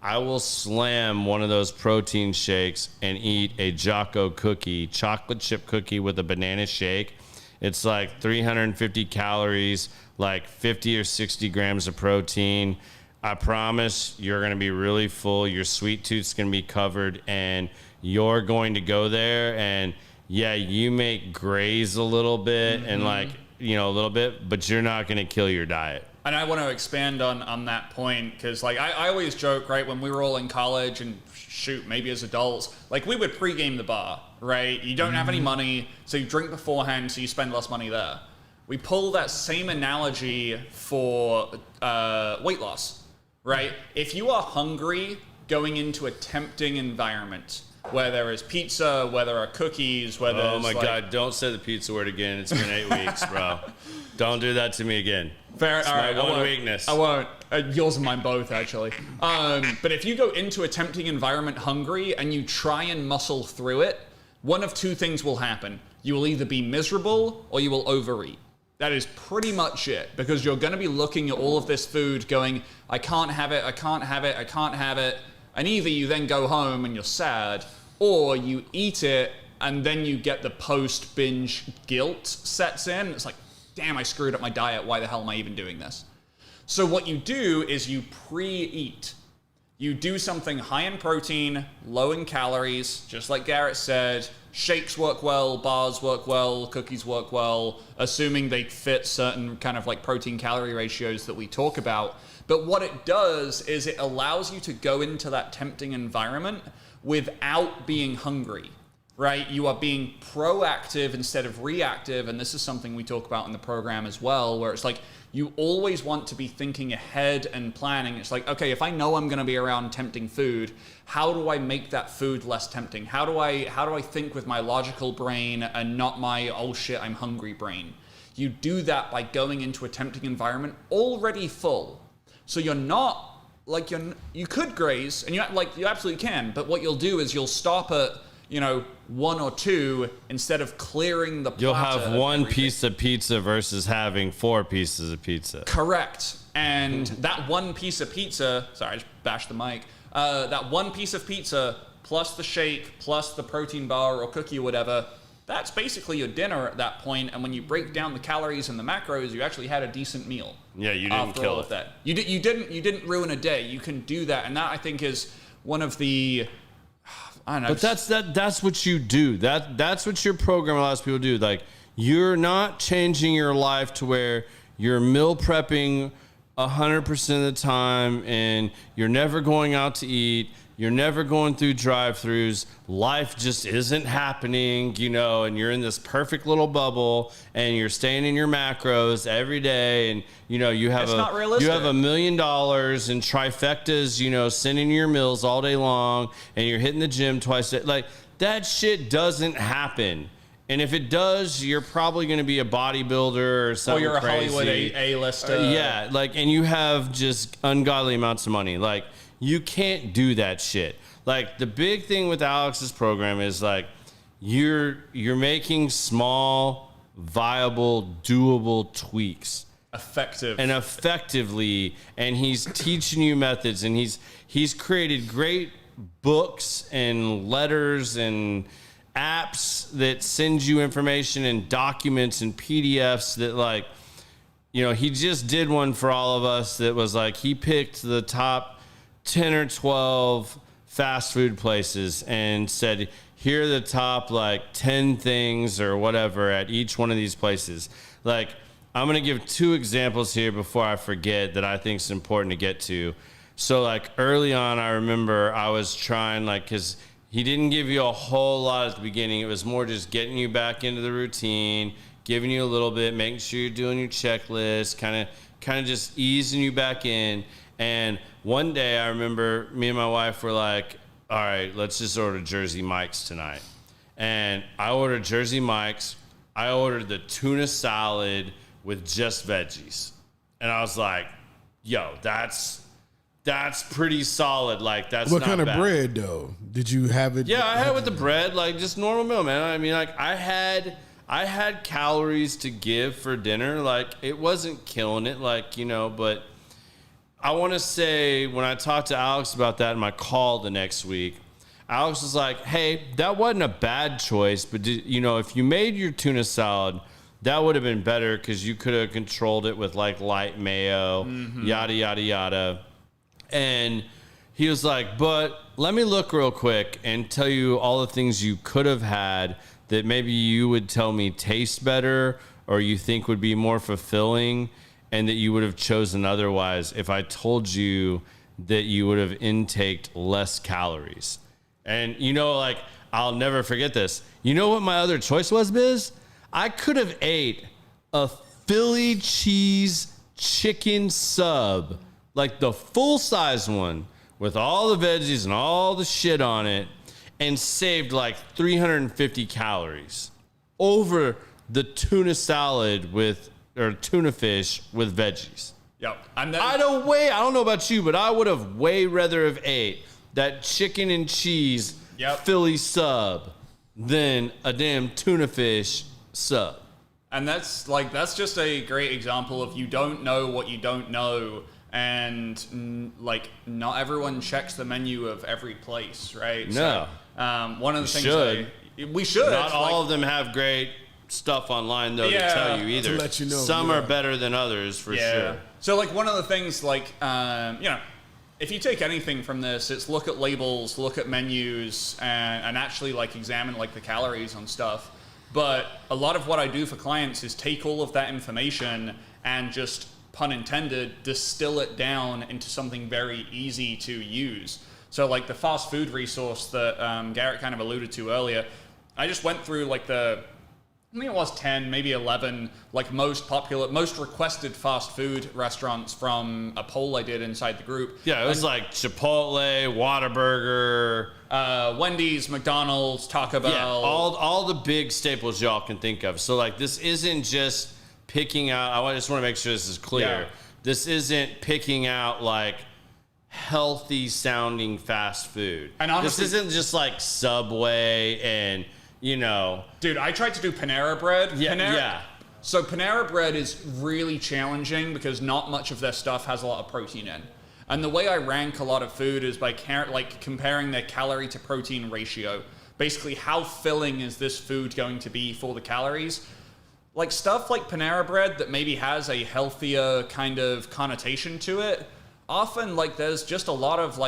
I will slam one of those protein shakes and eat a Jocko cookie, chocolate chip cookie with a banana shake. It's like 350 calories, like 50 or 60 grams of protein. I promise you're going to be really full. Your sweet tooth's going to be covered, and you're going to go there. And yeah, you may graze a little bit and like, you know, a little bit, but you're not going to kill your diet. And I want to expand on that point, because like I always joke, right, when we were all in college and shoot, maybe as adults, like we would pregame the bar, right? You don't have any money, so you drink beforehand, so you spend less money there. We pull that same analogy for weight loss, right? If you are hungry going into a tempting environment where there is pizza, where there are cookies, where there's... Oh my God, don't say the pizza word again. It's been 8 weeks, bro. Don't do that to me again. Fair, it's all my right, one weakness. I won't. Yours and mine both, actually. But if you go into a tempting environment hungry and you try and muscle through it, one of two things will happen. You will either be miserable or you will overeat. That is pretty much it, because you're going to be looking at all of this food going, I can't have it, I can't have it, I can't have it. And either you then go home and you're sad, or you eat it and then you get the post-binge guilt sets in. It's like, damn, I screwed up my diet. Why the hell am I even doing this? So what you do is you pre-eat. You do something high in protein, low in calories, just like Garrett said. Shakes work well, bars work well, cookies work well, assuming they fit certain kind of like protein calorie ratios that we talk about. But what it does is it allows you to go into that tempting environment without being hungry, right? You are being proactive instead of reactive. And this is something we talk about in the program as well, where it's like, you always want to be thinking ahead and planning. It's like, okay, if I know I'm going to be around tempting food, how do I make that food less tempting? How do I think with my logical brain and not my, oh shit, I'm hungry brain? You do that by going into a tempting environment already full. So you're not like, you could graze, and you absolutely can, but what you'll do is you'll stop at, you know, 1 or 2 instead of clearing the platter. You'll have one piece of pizza versus having 4 pieces of pizza. Correct. And that one piece of pizza, sorry, I just bashed the mic. That one piece of pizza plus the shake plus the protein bar or cookie or whatever, that's basically your dinner at that point. And when you break down the calories and the macros, you actually had a decent meal. Yeah, you didn't kill it. That. You didn't ruin a day. You can do that, and that I think is one of the... I don't know. But that's what you do. That's what your program allows people to do. Like, you're not changing your life to where you're meal prepping 100% of the time and you're never going out to eat. You're never going through drive-thrus. Life just isn't happening, you know, and you're in this perfect little bubble and you're staying in your macros every day. And, you know, you have $1 million in trifectas, you know, sending your meals all day long and you're hitting the gym twice a day. Like, that shit doesn't happen. And if it does, you're probably going to be a bodybuilder or something. Or you're a crazy. Hollywood A-lister. Yeah, like, and you have just ungodly amounts of money. Like, you can't do that shit. Like, the big thing with Alex's program is like, you're making small, viable, doable tweaks. Effectively, and he's teaching you methods, and he's created great books and letters and apps that send you information and documents and PDFs that, like, you know, he just did one for all of us that was like, he picked the top 10 or 12 fast food places and said, here are the top like 10 things or whatever at each one of these places. Like, I'm going to give 2 examples here before I forget that I think is important to get to. So like early on, I remember I was trying, like, cause he didn't give you a whole lot at the beginning. It was more just getting you back into the routine, giving you a little bit, making sure you're doing your checklist, kind of just easing you back in. And one day I remember me and my wife were like, all right, let's just order Jersey Mike's tonight. And I ordered Jersey Mike's. I ordered the tuna salad with just veggies. And I was like, yo, that's pretty solid. Like, that's what not kind bad. of bread, though? Did you have it? Yeah, I had it with the bread, like just normal meal, man. I mean, like, I had calories to give for dinner. Like, it wasn't killing it, like, you know, but I want to say when I talked to Alex about that in my call the next week, Alex was like, hey, that wasn't a bad choice, but if you made your tuna salad, that would have been better because you could have controlled it with like light mayo, yada, yada, yada. And he was like, but let me look real quick and tell you all the things you could have had that maybe you would tell me taste better or you think would be more fulfilling and that you would have chosen otherwise if I told you that you would have intaked less calories. And, I'll never forget this. You know what my other choice was, Biz? I could have ate a Philly cheese chicken sub, like the full-size one, with all the veggies and all the shit on it, and saved like 350 calories over the tuna salad or tuna fish with veggies. Yep. I don't know about you, but I would have way rather have ate that chicken and cheese Philly sub than a damn tuna fish sub. And that's just a great example of you don't know what you don't know. And not everyone checks the menu of every place, right? No. So, one of the things we should. Not all of them have great stuff online though to tell you either. To let you know, some are better than others for sure. So one of the things if you take anything from this, it's look at labels, look at menus, and actually examine the calories on stuff. But a lot of what I do for clients is take all of that information and just, pun intended, distill it down into something very easy to use. So the fast food resource that Garrett kind of alluded to earlier, I just went through I think it was 10, maybe 11, most requested fast food restaurants from a poll I did inside the group. Yeah, it was Chipotle, Whataburger, Wendy's, McDonald's, Taco Bell. Yeah, all the big staples y'all can think of. So this isn't just picking out, I just want to make sure this is clear. Yeah. This isn't picking out healthy sounding fast food. And honestly, this isn't just Subway and Dude, I tried to do Panera Bread. Yeah. So Panera Bread is really challenging because not much of their stuff has a lot of protein in. And the way I rank a lot of food is by comparing their calorie to protein ratio. Basically, how filling is this food going to be for the calories? Stuff like Panera Bread that maybe has a healthier kind of connotation to it, often there's just a lot of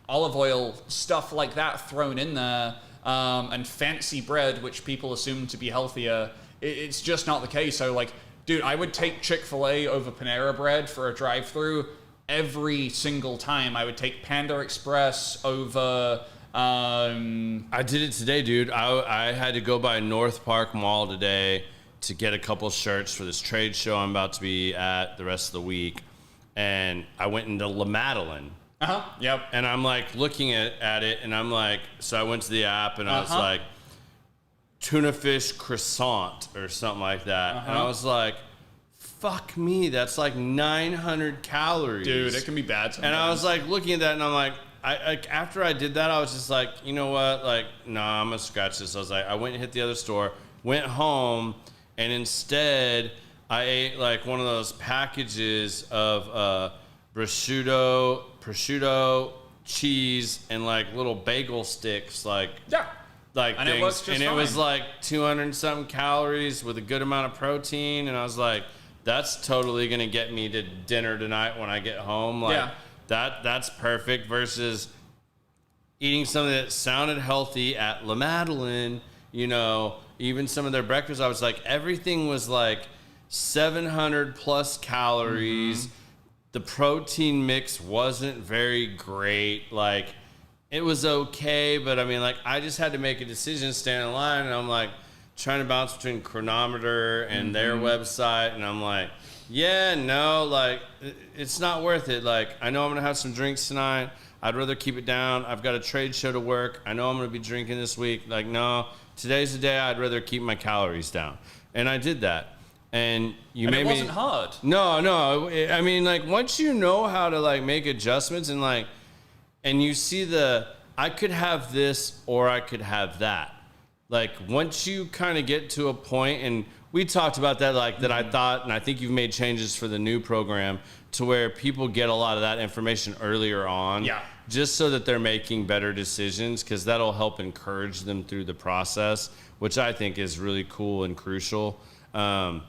olive oil, stuff like that thrown in there. And fancy bread, which people assume to be healthier, it's just not the case. So, dude, I would take Chick-fil-A over Panera Bread for a drive-thru every single time. I would take Panda Express over... I did it today, dude. I had to go by North Park Mall today to get a couple shirts for this trade show I'm about to be at the rest of the week. And I went into La Madeleine. Yep. And I'm looking at it, and I'm so I went to the app, and I was tuna fish croissant or something like that. And I was fuck me, that's 900 calories. Dude, it can be bad sometimes. And I was looking at that, and I'm after I did that, I was just you know what? Nah, I'm going to scratch this. I was I went and hit the other store, went home, and instead I ate one of those packages of prosciutto, cheese, and little bagel sticks, and things. It was just it was 200 and something calories with a good amount of protein, and I was that's totally gonna get me to dinner tonight when I get home. That's perfect versus eating something that sounded healthy at La Madeleine. Even some of their breakfast, I was everything was 700 plus calories. Mm-hmm. The protein mix wasn't very great. It was okay, but I just had to make a decision, stand in line, and I'm trying to bounce between Chronometer and their website, and I'm it's not worth it. I know I'm gonna have some drinks tonight. I'd rather keep it down. I've got a trade show to work. I know I'm gonna be drinking this week. No, today's the day. I'd rather keep my calories down, and I did that. And it wasn't hard. No. Once you know how to make adjustments and you see I could have this or I could have that. Once you kind of get to a point and we talked about that, like that I thought, and I think you've made changes for the new program to where people get a lot of that information earlier on. Yeah. Just so that they're making better decisions, because that'll help encourage them through the process, which I think is really cool and crucial. But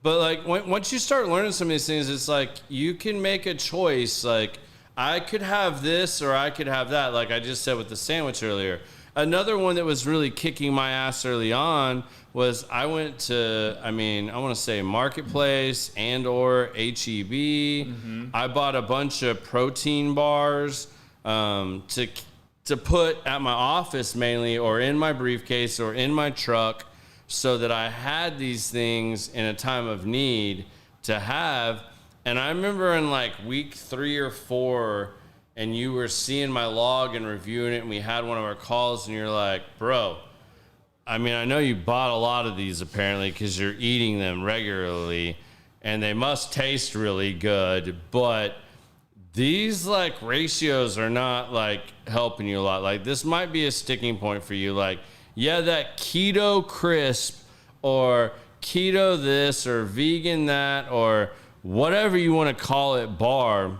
like once you start learning some of these things, it's like you can make a choice. Like I could have this or I could have that. Like I just said with the sandwich earlier. Another one that was really kicking my ass early on was I went to, I want to say Marketplace and or HEB. Mm-hmm. I bought a bunch of protein bars to put at my office mainly, or in my briefcase or in my truck, so that I had these things in a time of need to have. And I remember in like week 3 or 4, and you were seeing my log and reviewing it, and we had one of our calls, and you're like, bro, I know you bought a lot of these apparently because you're eating them regularly, and they must taste really good, but these like ratios are not like helping you a lot. Like this might be a sticking point for you. Like, yeah, that keto crisp or keto this or vegan that or whatever you want to call it bar.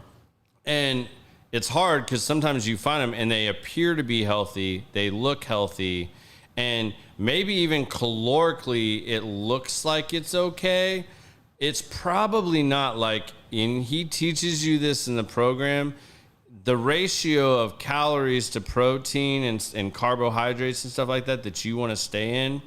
And it's hard because sometimes you find them and they appear to be healthy. They look healthy. And maybe even calorically, it looks like it's okay. It's probably not. Like, and he teaches you this in the program, the ratio of calories to protein and carbohydrates and stuff like that you want to stay in,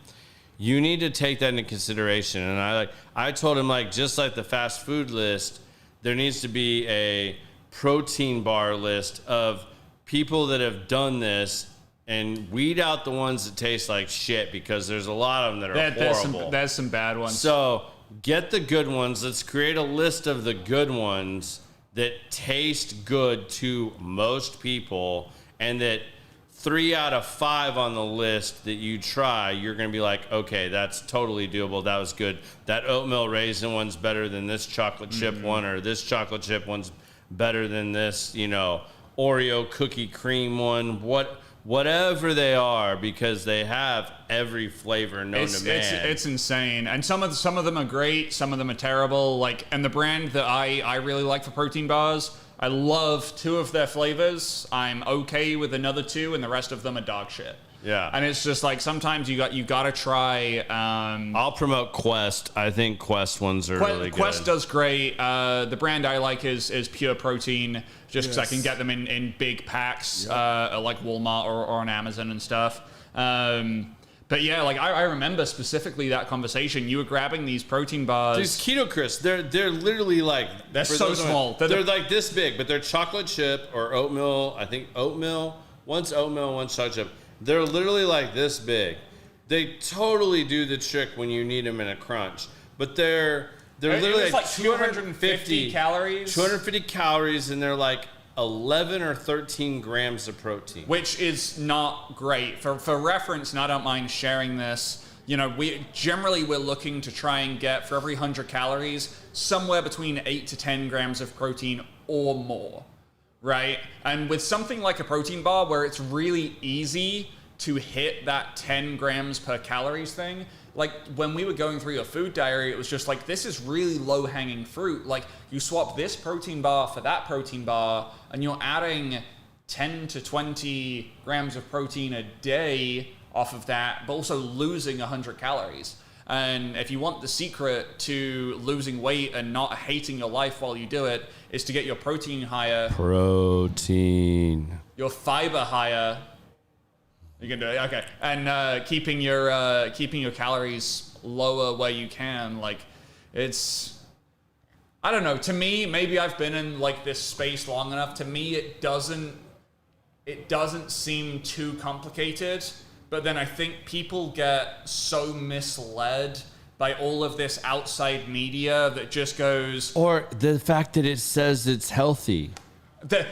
you need to take that into consideration. And I told him, like, just like the fast food list, there needs to be a protein bar list of people that have done this and weed out the ones that taste like shit, because there's a lot of them that are horrible. There's some bad ones. So get the good ones. Let's create a list of the good ones that taste good to most people, and that 3 out of 5 on the list that you try, you're going to be like, okay, that's totally doable. That was good. That oatmeal raisin one's better than this chocolate chip one, or this chocolate chip one's better than this, Oreo cookie cream one. Whatever they are, because they have every flavor known to man. It's insane. And some of them are great, some of them are terrible. Like, and the brand that I really like for protein bars, I love 2 of their flavors. I'm okay with another 2, and the rest of them are dog shit. Yeah. And it's just like sometimes you gotta try. I'll promote Quest. I think Quest ones are really good. Quest does great. The brand I like is Pure Protein, just because I can get them in big packs, like Walmart or on Amazon and stuff. But yeah, like I remember specifically that conversation. You were grabbing these protein bars. These Keto Crisp, they're literally like, they're so small. They're like this big, but they're chocolate chip or oatmeal. I think oatmeal. One's oatmeal, one's chocolate chip. They're literally like this big. They totally do the trick when you need them in a crunch. But they're literally like 250 calories. 250 calories, and they're like 11 or 13 grams of protein. Which is not great. For reference, and I don't mind sharing this, we're looking to try and get, for every 100 calories, somewhere between 8 to 10 grams of protein or more. Right? And with something like a protein bar where it's really easy to hit that 10 grams per calories thing, like when we were going through your food diary, it was just like, this is really low hanging fruit. Like you swap this protein bar for that protein bar and you're adding 10 to 20 grams of protein a day off of that, but also losing 100 calories. And if you want the secret to losing weight and not hating your life while you do it, is to get your protein higher. Your fiber higher. You can do it, okay. And keeping your calories lower where you can. Like, it's, I don't know. To me, maybe I've been in like this space long enough. To me, it doesn't seem too complicated. But then I think people get so misled by all of this outside media that just goes... Or the fact that it says it's healthy.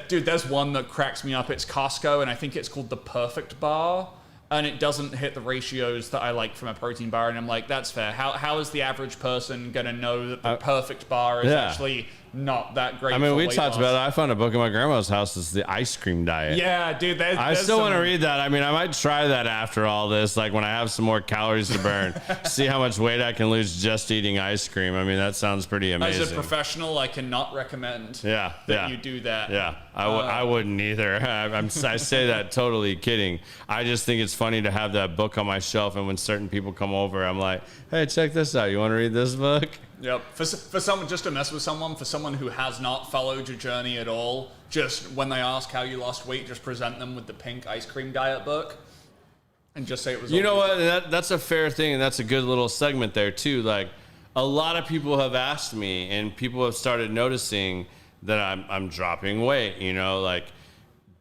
Dude, there's one that cracks me up. It's Costco, and I think it's called the Perfect Bar. And it doesn't hit the ratios that I like from a protein bar. And I'm like, that's fair. How is the average person going to know that the Perfect Bar is actually not that great. I mean, for we weight talked loss. about it. I found a book in my grandma's house. It's the ice cream diet. Yeah, dude. I still want to read that. I mean, I might try that after all this. Like when I have some more calories to burn, see how much weight I can lose just eating ice cream. I mean, that sounds pretty amazing. As a professional, I cannot recommend that you do that. Yeah, I wouldn't either. I say that totally kidding. I just think it's funny to have that book on my shelf, and when certain people come over, I'm like, hey, check this out. You want to read this book? Yep. For someone, just to mess with someone, for someone who has not followed your journey at all, just when they ask how you lost weight, just present them with the pink ice cream diet book and just say it was. You know what? That's a fair thing, and that's a good little segment there too. Like a lot of people have asked me, and people have started noticing that I'm dropping weight. You know, like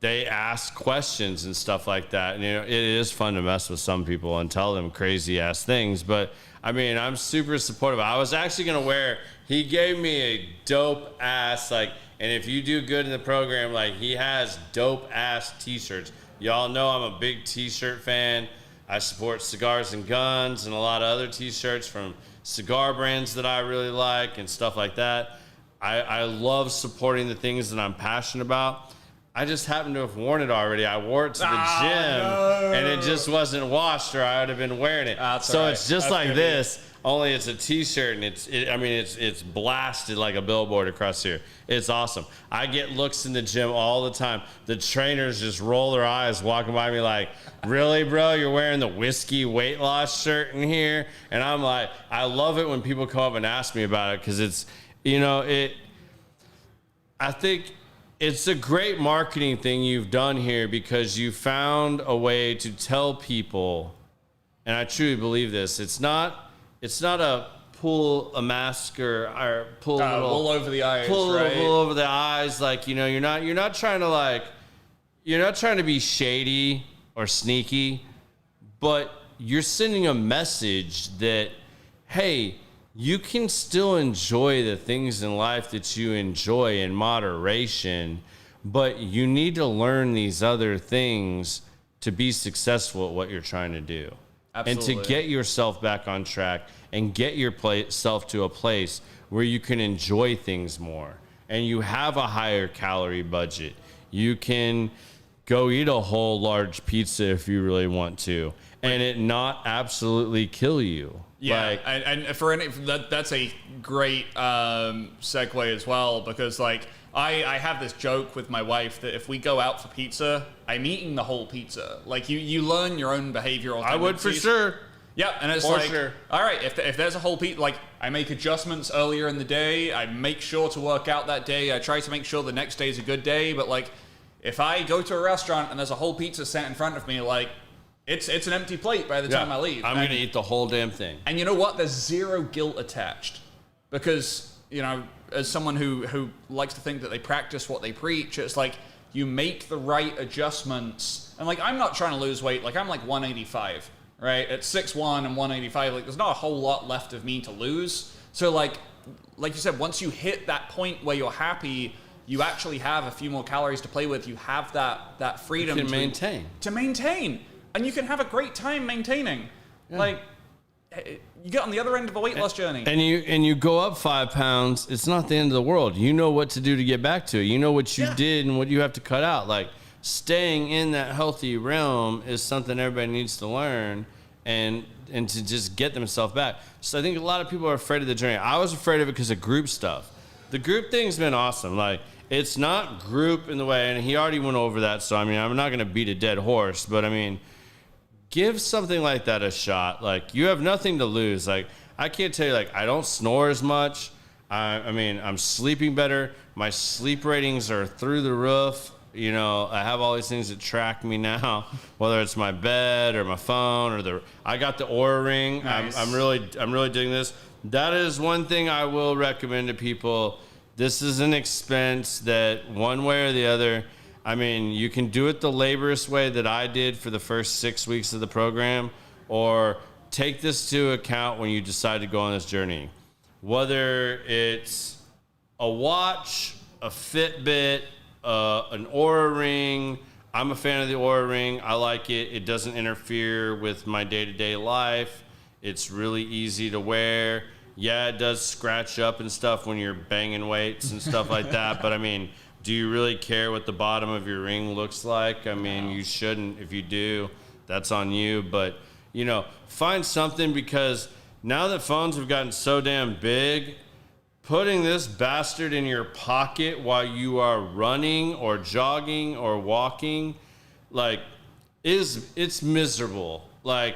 they ask questions and stuff like that. And, you know, it is fun to mess with some people and tell them crazy ass things, but. I mean, I'm super supportive. I was actually going to wear, he gave me a dope ass, like, and if you do good in the program, like, he has dope ass t-shirts. Y'all know I'm a big t-shirt fan. I support Cigars and Guns and a lot of other t-shirts from cigar brands that I really like and stuff like that. I love supporting the things that I'm passionate about. I just happened to have worn it already. I wore it to the gym, and it just wasn't washed, or I would have been wearing it. So right. It's just like this, only it's a T-shirt, and it's blasted like a billboard across here. It's awesome. I get looks in the gym all the time. The trainers just roll their eyes walking by me like, really, bro? You're wearing the whiskey weight loss shirt in here? And I'm like, I love it when people come up and ask me about it because it's, you know, I think it's a great marketing thing you've done here because you found a way to tell people, and I truly believe this. It's not a pull a mask or pull a little wool over the eyes, pull right? wool over the eyes. Like, you know, you're not trying to be shady or sneaky, but you're sending a message that, hey, you can still enjoy the things in life that you enjoy in moderation, but you need to learn these other things to be successful at what you're trying to do. Absolutely. And to get yourself back on track and get yourself to a place where you can enjoy things more and you have a higher calorie budget. You can go eat a whole large pizza if you really want to and it not absolutely kill you. Yeah, like, and for that's a great segue as well because like I have this joke with my wife that if we go out for pizza, I'm eating the whole pizza. Like you learn your own behavioral tendencies. I would for sure. Yeah, and it's for like, sure. All right, if there's a whole pizza, like I make adjustments earlier in the day. I make sure to work out that day. I try to make sure the next day is a good day. But like, if I go to a restaurant and there's a whole pizza set in front of me, like. It's an empty plate by the time I leave. I'm going to eat the whole damn thing. And you know what? There's zero guilt attached. Because, you know, as someone who likes to think that they practice what they preach, it's like you make the right adjustments. And, like, I'm not trying to lose weight. Like, I'm like 185, right? At 6'1" and 185, like, there's not a whole lot left of me to lose. So, like you said, once you hit that point where you're happy, you actually have a few more calories to play with. You have that freedom to maintain. And you can have a great time maintaining. Yeah. Like, you get on the other end of a weight loss journey. And you go up 5 pounds, it's not the end of the world. You know what to do to get back to it. You know what you did and what you have to cut out. Like, staying in that healthy realm is something everybody needs to learn and to just get themselves back. So I think a lot of people are afraid of the journey. I was afraid of it because of group stuff. The group thing's been awesome. Like, it's not group in the way, and he already went over that, so, I mean, I'm not going to beat a dead horse, but, I mean, give something like that a shot. Like, you have nothing to lose. Like, I can't tell you, like, I don't snore as much. I mean, I'm sleeping better. My sleep ratings are through the roof. You know, I have all these things that track me now, whether it's my bed or my phone or I got the Oura Ring. Nice. I'm really digging this. That is one thing I will recommend to people. This is an expense that one way or the other, I mean, you can do it the laborious way that I did for the first 6 weeks of the program, or take this to account when you decide to go on this journey. Whether it's a watch, a Fitbit, an Oura Ring. I'm a fan of the Oura Ring. I like it. It doesn't interfere with my day-to-day life. It's really easy to wear. yeah, it does scratch up and stuff when you're banging weights and stuff like that. But I mean, do you really care what the bottom of your ring looks like? I mean, you shouldn't. If you do, that's on you. But, you know, find something, because now that phones have gotten so damn big, putting this bastard in your pocket while you are running or jogging or walking, like, it's miserable. Like,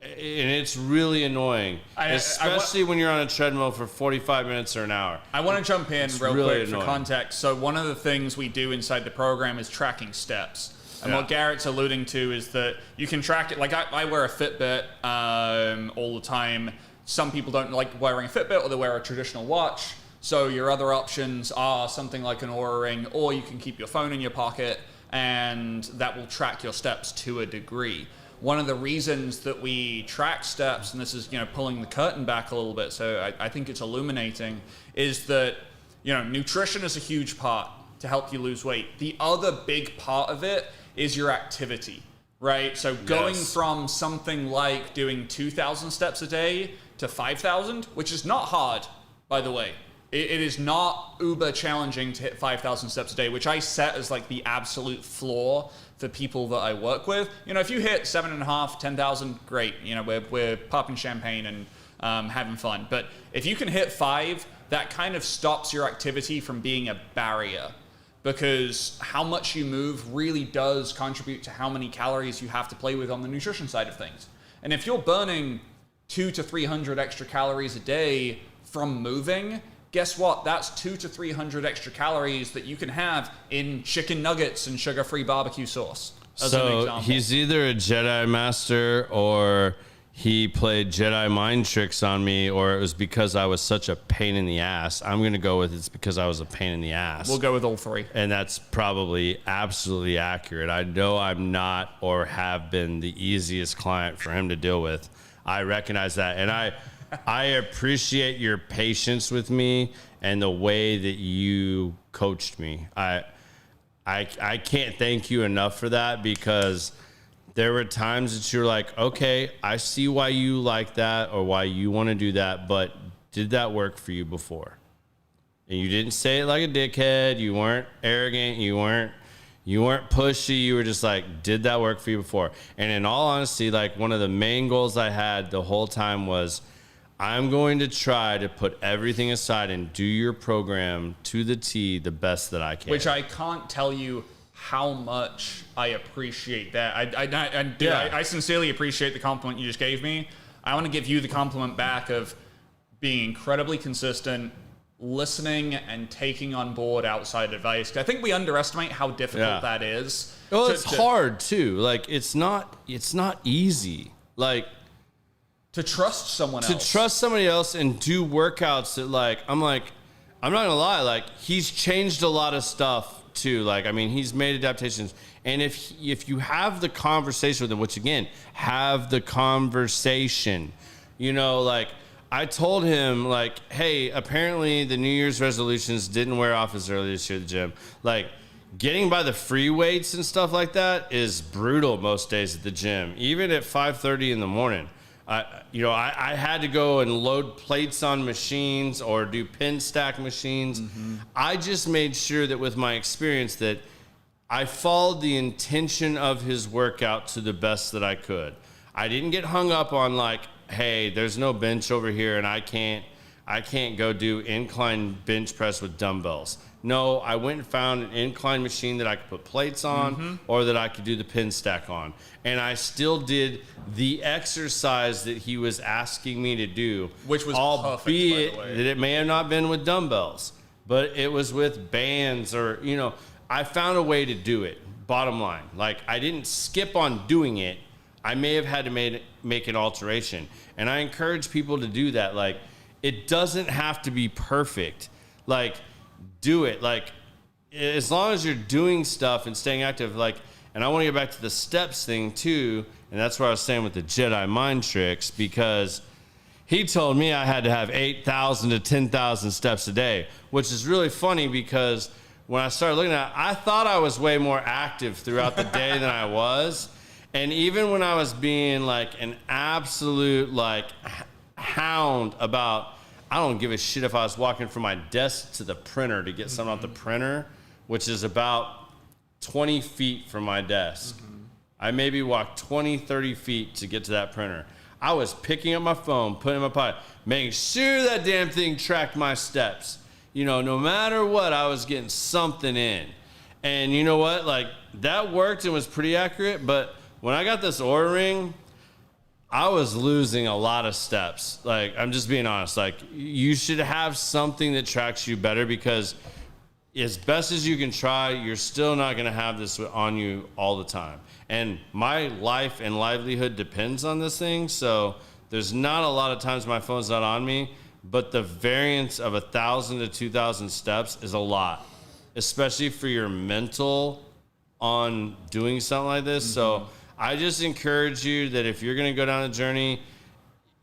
and it's really annoying, especially when you're on a treadmill for 45 minutes or an hour. I want to jump in real really quick for context. So one of the things we do inside the program is tracking steps. And what Garrett's alluding to is that you can track it. Like I wear a Fitbit all the time. Some people don't like wearing a Fitbit, or they wear a traditional watch. So your other options are something like an Oura Ring, or you can keep your phone in your pocket, and that will track your steps to a degree. One of the reasons that we track steps, and this is, you know, pulling the curtain back a little bit, so I think it's illuminating, is that, you know, nutrition is a huge part to help you lose weight. The other big part of it is your activity, right? So going from something like doing 2,000 steps a day to 5,000, which is not hard, by the way. It is not uber challenging to hit 5,000 steps a day, which I set as like the absolute floor for people that I work with. You know, if you hit 7.5, 10,000, great. You know, we're popping champagne and having fun. But if you can hit 5, that kind of stops your activity from being a barrier, because how much you move really does contribute to how many calories you have to play with on the nutrition side of things. And if you're burning 200 to 300 extra calories a day from moving, guess what? That's 200 to 300 extra calories that you can have in chicken nuggets and sugar-free barbecue sauce. So he's either a Jedi Master, or he played Jedi mind tricks on me, or it was because I was such a pain in the ass. I'm going to go with it's because I was a pain in the ass. We'll go with all three. And that's probably absolutely accurate. I know I'm not, or have been, the easiest client for him to deal with. I recognize that. And I appreciate your patience with me and the way that you coached me. I can't thank you enough for that, because there were times that you're like, okay, I see why you like that or why you want to do that, but did that work for you before? And you didn't say it like a dickhead. You weren't arrogant. You weren't pushy. You were just like, did that work for you before? And in all honesty, like, one of the main goals I had the whole time was, I'm going to try to put everything aside and do your program to the T the best that I can. Which I can't tell you how much I appreciate that. I sincerely appreciate the compliment you just gave me. I want to give you the compliment back of being incredibly consistent, listening and taking on board outside advice. I think we underestimate how difficult that is. Well, it's hard too. Like, it's not easy. Like, to trust someone else. To trust somebody else and do workouts that, like, I'm not gonna lie, like, he's changed a lot of stuff too. Like, I mean, he's made adaptations. And if you have the conversation with him, which again, have the conversation, you know, like, I told him, like, hey, apparently the New Year's resolutions didn't wear off as early this year at the gym. Like, getting by the free weights and stuff like that is brutal most days at the gym, even at 5:30 in the morning. I had to go and load plates on machines or do pin stack machines. Mm-hmm. I just made sure that with my experience that I followed the intention of his workout to the best that I could. I didn't get hung up on, like, hey, there's no bench over here and I can't go do incline bench press with dumbbells. No, I went and found an incline machine that I could put plates on, or that I could do the pin stack on. And I still did the exercise that he was asking me to do. Which was albeit perfect, by the way. That it may have not been with dumbbells, but it was with bands, or, you know, I found a way to do it, bottom line. Like, I didn't skip on doing it. I may have had to make an alteration. And I encourage people to do that. Like, it doesn't have to be perfect. Like, do it. Like, as long as you're doing stuff and staying active, like, and I want to get back to the steps thing too, and that's where I was saying with the Jedi mind tricks, because he told me I had to have 8,000 to 10,000 steps a day, which is really funny because when I started looking at it, I thought I was way more active throughout the day than I was. And even when I was being like an absolute like hound about I don't give a shit if I was walking from my desk to the printer to get something off the printer, which is about 20 feet from my desk. I maybe walked 20, 30 feet to get to that printer. I was picking up my phone, putting it in my pocket, making sure that damn thing tracked my steps. You know, no matter what, I was getting something in. And you know what? Like, that worked and was pretty accurate, but when I got this Oura Ring, I was losing a lot of steps. Like, I'm just being honest. Like, you should have something that tracks you better, because as best as you can try, you're still not going to have this on you all the time. And my life and livelihood depends on this thing, so there's not a lot of times my phone's not on me, but the variance of 1,000 to 2,000 steps is a lot, especially for your mental on doing something like this. So I just encourage you that if you're going to go down a journey,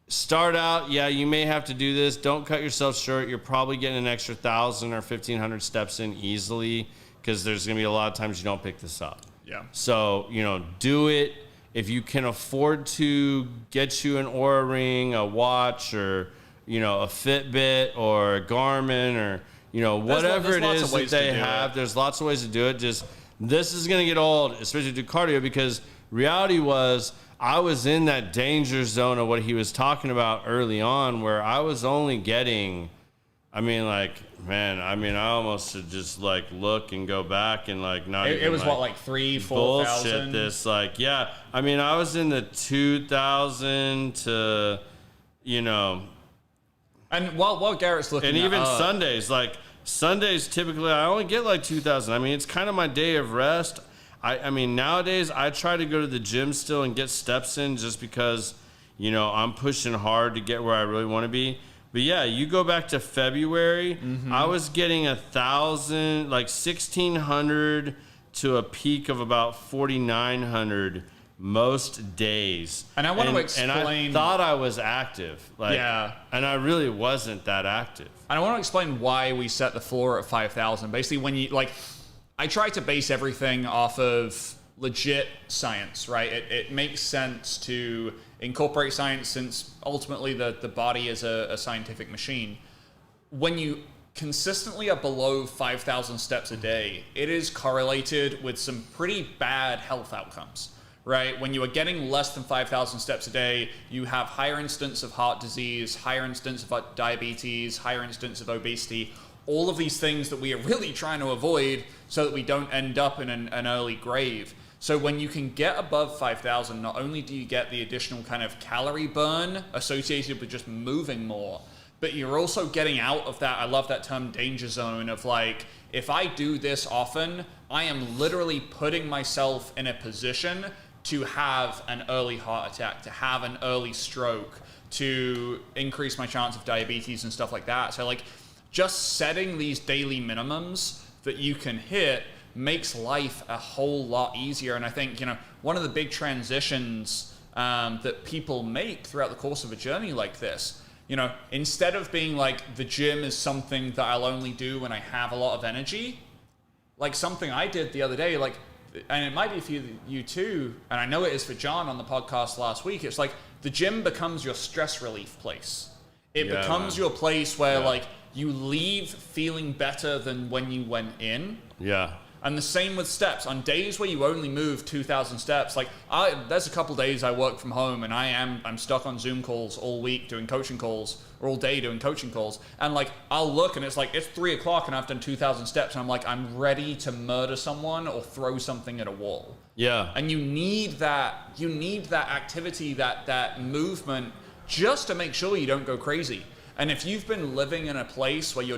start out, yeah, you may have to do this. Don't cut yourself short. You're probably getting an extra 1,000 or 1,500 steps in easily, because there's going to be a lot of times you don't pick this up. Yeah. So, you know, do it. If you can afford to get you an Oura Ring, a watch, or, you know, a Fitbit or a Garmin, or, you know, whatever it is that they have, there's lots of ways to do it. Just, this is going to get old, especially to do cardio, because reality was I was in that danger zone of what he was talking about early on, where I was only getting, I mean, like, man, I mean, I almost should just like look and go back and like not even. It was like, what, like 3,000-4,000? Bullshit. This, like, yeah. I mean, I was in the 2,000 to, you know. And while Garrett's looking, and even Sundays, like Sundays, typically I only get like 2,000. I mean, it's kind of my day of rest. I mean, nowadays I try to go to the gym still and get steps in, just because, you know, I'm pushing hard to get where I really want to be. But yeah, you go back to February, I was getting 1,000, like 1,600 to a peak of about 4,900 most days. And I want to explain. And I thought I was active. Like, yeah. And I really wasn't that active. And I want to explain why we set the floor at 5,000. Basically, when you, like, I try to base everything off of legit science, right? It makes sense to incorporate science, since ultimately the body is a scientific machine. When you consistently are below 5,000 steps a day, it is correlated with some pretty bad health outcomes, right? When you are getting less than 5,000 steps a day, you have higher incidence of heart disease, higher incidence of diabetes, higher incidence of obesity, all of these things that we are really trying to avoid so that we don't end up in an early grave. So when you can get above 5,000, not only do you get the additional kind of calorie burn associated with just moving more, but you're also getting out of that, I love that term, danger zone of like, if I do this often, I am literally putting myself in a position to have an early heart attack, to have an early stroke, to increase my chance of diabetes and stuff like that. So like, just setting these daily minimums that you can hit makes life a whole lot easier. And I think, you know, one of the big transitions that people make throughout the course of a journey like this, you know, instead of being like, the gym is something that I'll only do when I have a lot of energy, like something I did the other day, like, and it might be for you too, and I know it is for John on the podcast last week, it's like the gym becomes your stress relief place. It becomes your place where like you leave feeling better than when you went in. Yeah. And the same with steps. On days where you only move 2,000 steps, like there's a couple days I work from home and I'm stuck on Zoom calls all week doing coaching calls, or all day doing coaching calls. And like, I'll look and it's like, it's 3 o'clock and I've done 2,000 steps. And I'm like, I'm ready to murder someone or throw something at a wall. Yeah. And you need that activity, that movement, just to make sure you don't go crazy. And if you've been living in a place where you're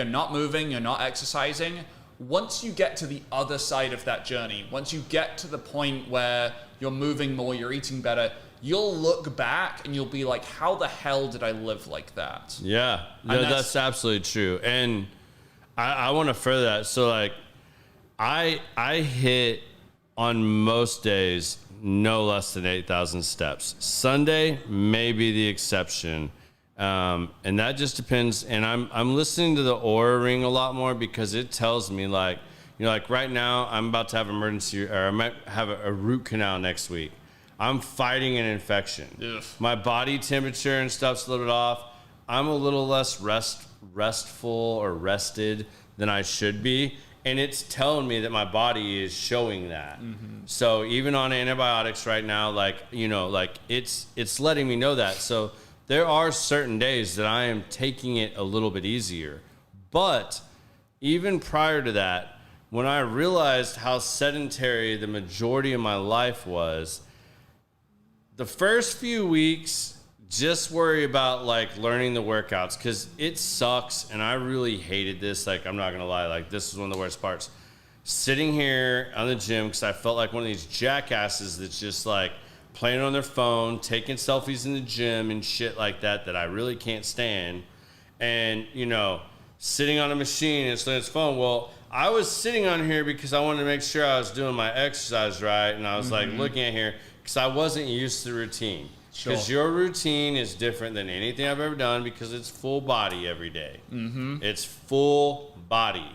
not moving, you're not exercising, once you get to the other side of that journey, once you get to the point where you're moving more, you're eating better, you'll look back and you'll be like, how the hell did I live like that? Yeah, that's absolutely true. And I want to further that. So like, I hit on most days no less than 8,000 steps. Sunday may be the exception. And that just depends. And I'm listening to the Oura Ring a lot more, because it tells me like, you know, like right now I'm about to have I might have a root canal next week. I'm fighting an infection. Ugh. My body temperature and stuff's a little bit off. I'm a little less restful or rested than I should be. And it's telling me that my body is showing that. So even on antibiotics right now, like, you know, like it's letting me know that. So there are certain days that I am taking it a little bit easier. But even prior to that, when I realized how sedentary the majority of my life was, the first few weeks, just worry about like learning the workouts, because it sucks. And I really hated this. Like, I'm not going to lie. Like, this is one of the worst parts. Sitting here on the gym, because I felt like one of these jackasses that's just like playing on their phone, taking selfies in the gym and shit like that I really can't stand. And, you know, sitting on a machine and on its phone. Well, I was sitting on here because I wanted to make sure I was doing my exercise right. And I was like looking at here because I wasn't used to the routine. Because your routine is different than anything I've ever done, because it's full body every day. It's full body.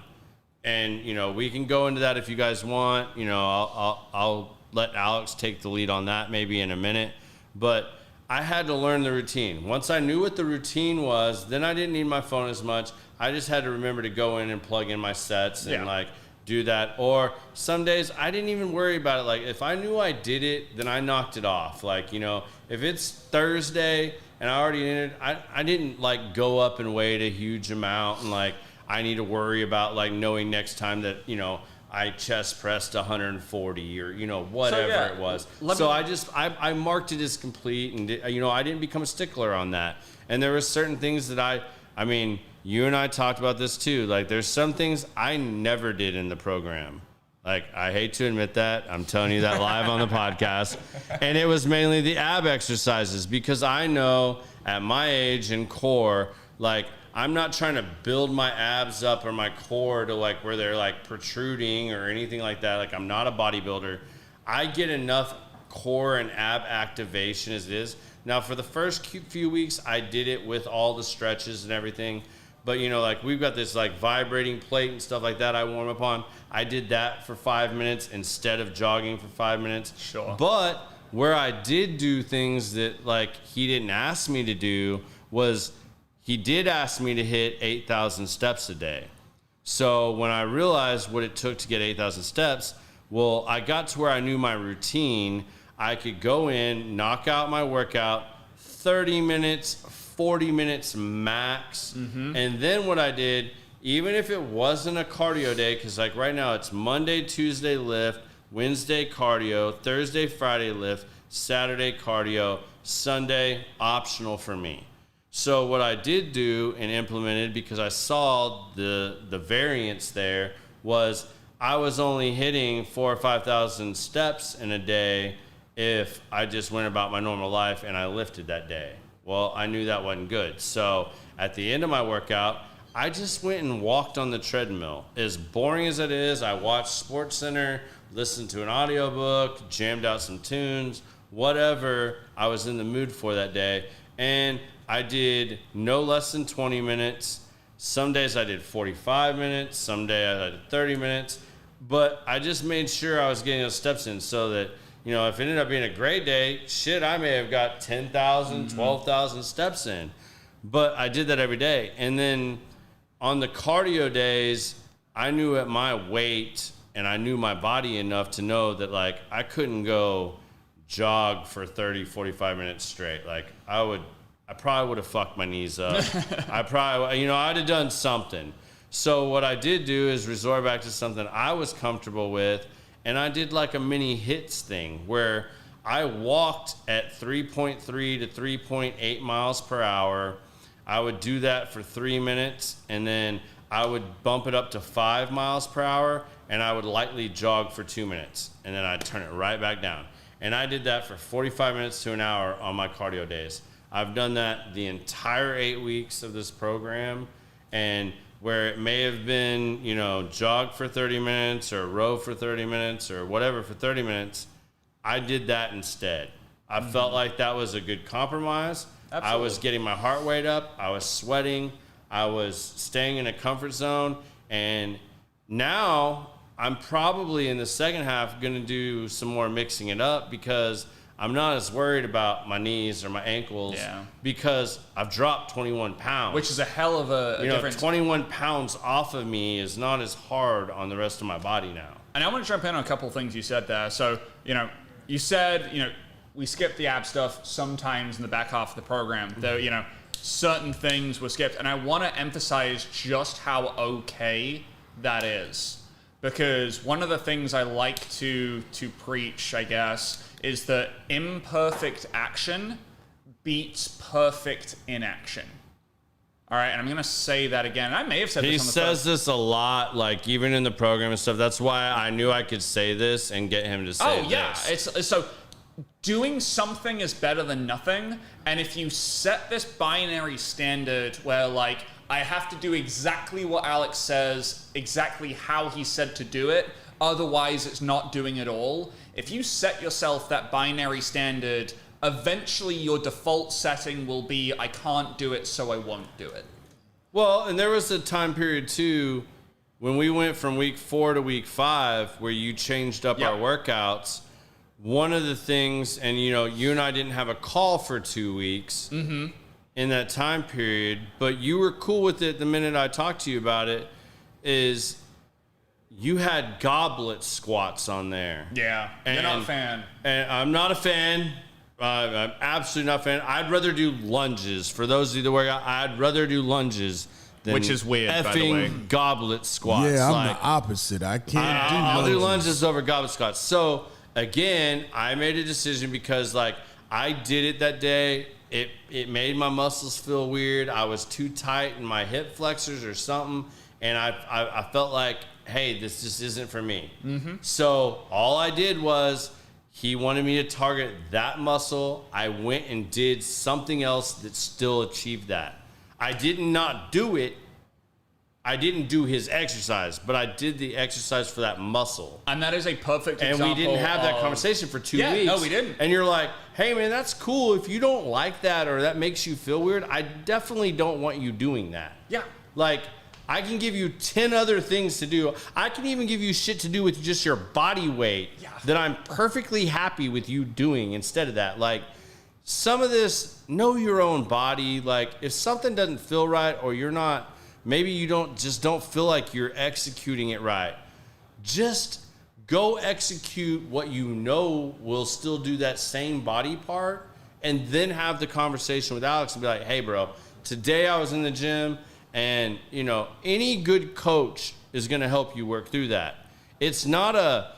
And, you know, we can go into that if you guys want. You know, I'll let Alex take the lead on that maybe in a minute. But I had to learn the routine. Once I knew what the routine was, then I didn't need my phone as much. I just had to remember to go in and plug in my sets and like do that. Or some days I didn't even worry about it. Like, if I knew I did it, then I knocked it off. Like, you know, if it's Thursday and I already did it, I didn't like go up and weight a huge amount and like I need to worry about like knowing next time that, you know, I chest pressed 140 or, you know, whatever it was. So I marked it as complete, and, you know, I didn't become a stickler on that. And there were certain things that I mean, you and I talked about this too. Like, there's some things I never did in the program. Like, I hate to admit that. I'm telling you that live on the podcast. And it was mainly the ab exercises, because I know at my age and core, like, I'm not trying to build my abs up or my core to like where they're like protruding or anything like that. Like, I'm not a bodybuilder. I get enough core and ab activation as it is. Now, for the first few weeks, I did it with all the stretches and everything. But, you know, like, we've got this like vibrating plate and stuff like that I warm up on. I did that for 5 minutes instead of jogging for 5 minutes. Sure. But where I did do things that like he didn't ask me to do was, he did ask me to hit 8,000 steps a day. So when I realized what it took to get 8,000 steps, well, I got to where I knew my routine. I could go in, knock out my workout, 30 minutes, 40 minutes max. And then what I did, even if it wasn't a cardio day, because like right now it's Monday, Tuesday lift, Wednesday cardio, Thursday, Friday lift, Saturday cardio, Sunday optional for me. So what I did do and implemented, because I saw the variance there, was I was only hitting 4,000 or 5,000 steps in a day if I just went about my normal life and I lifted that day. Well, I knew that wasn't good. So at the end of my workout, I just went and walked on the treadmill. As boring as it is, I watched SportsCenter, listened to an audiobook, jammed out some tunes, whatever I was in the mood for that day. And I did no less than 20 minutes. Some days I did 45 minutes. Some days I did 30 minutes. But I just made sure I was getting those steps in so that, you know, if it ended up being a great day, shit, I may have got 10,000, 12,000 steps in. But I did that every day. And then on the cardio days, I knew at my weight and I knew my body enough to know that, like, I couldn't go jog for 30, 45 minutes straight. Like, I probably would have fucked my knees up. I probably, you know, I'd have done something. So what I did do is resort back to something I was comfortable with, and I did like a mini hits thing where I walked at 3.3 to 3.8 miles per hour. I would do that for 3 minutes, and then I would bump it up to 5 miles per hour, and I would lightly jog for 2 minutes, and then I'd turn it right back down. And I did that for 45 minutes to an hour on my cardio days. I've done that the entire 8 weeks of this program, and where it may have been, you know, jog for 30 minutes or row for 30 minutes or whatever for 30 minutes, I did that instead. I felt like that was a good compromise. Absolutely. I was getting my heart rate up. I was sweating. I was staying in a comfort zone. And now I'm probably in the second half going to do some more mixing it up, because I'm not as worried about my knees or my ankles because I've dropped 21 pounds. Which is a hell of a difference. 21 pounds off of me is not as hard on the rest of my body now. And I want to jump in on a couple of things you said there. So, you said, we skipped the ab stuff sometimes in the back half of the program, though, certain things were skipped. And I want to emphasize just how okay that is. Because one of the things I like to preach, I guess, is that imperfect action beats perfect inaction. All right, and I'm going to say that again. I may have said this on the He says this a lot, like even in the program and stuff. That's why I knew I could say this and get him to say this. It's so doing something is better than nothing. And if you set this binary standard where like I have to do exactly what Alex says, exactly how he said to do it, otherwise it's not doing it all. If you set yourself that binary standard, eventually your default setting will be, I can't do it, so I won't do it. Well, and there was a time period too when we went from week 4 to week 5 where you changed up our workouts. One of the things, and you and I didn't have a call for 2 weeks in that time period, but you were cool with it the minute I talked to you about it, is you had goblet squats on there. Yeah, you're not a fan. And I'm not a fan. I'm absolutely not a fan. I'd rather do lunges. For those of you that work out, I'd rather do lunges than which is weird, effing by the way. Goblet squats. Yeah, I'm the opposite. I can't do lunges. I'll do lunges over goblet squats. So, again, I made a decision because, like, I did it that day. It made my muscles feel weird. I was too tight in my hip flexors or something. And I felt like, hey, this just isn't for me. So all I did was he wanted me to target that muscle. I went and did something else that still achieved that. I did not do it. I didn't do his exercise, but I did the exercise for that muscle. And that is a perfect example. And we didn't have that conversation for 2 weeks. No, we didn't. And you're like, hey, man, that's cool. If you don't like that or that makes you feel weird, I definitely don't want you doing that. Yeah. Like, I can give you 10 other things to do. I can even give you shit to do with just your body weight that I'm perfectly happy with you doing instead of that. Like, some of this, know your own body. Like, if something doesn't feel right or you're not, maybe you don't feel like you're executing it right, just go execute what you know will still do that same body part and then have the conversation with Alex and be like, hey, bro, today I was in the gym. And, any good coach is going to help you work through that. It's not a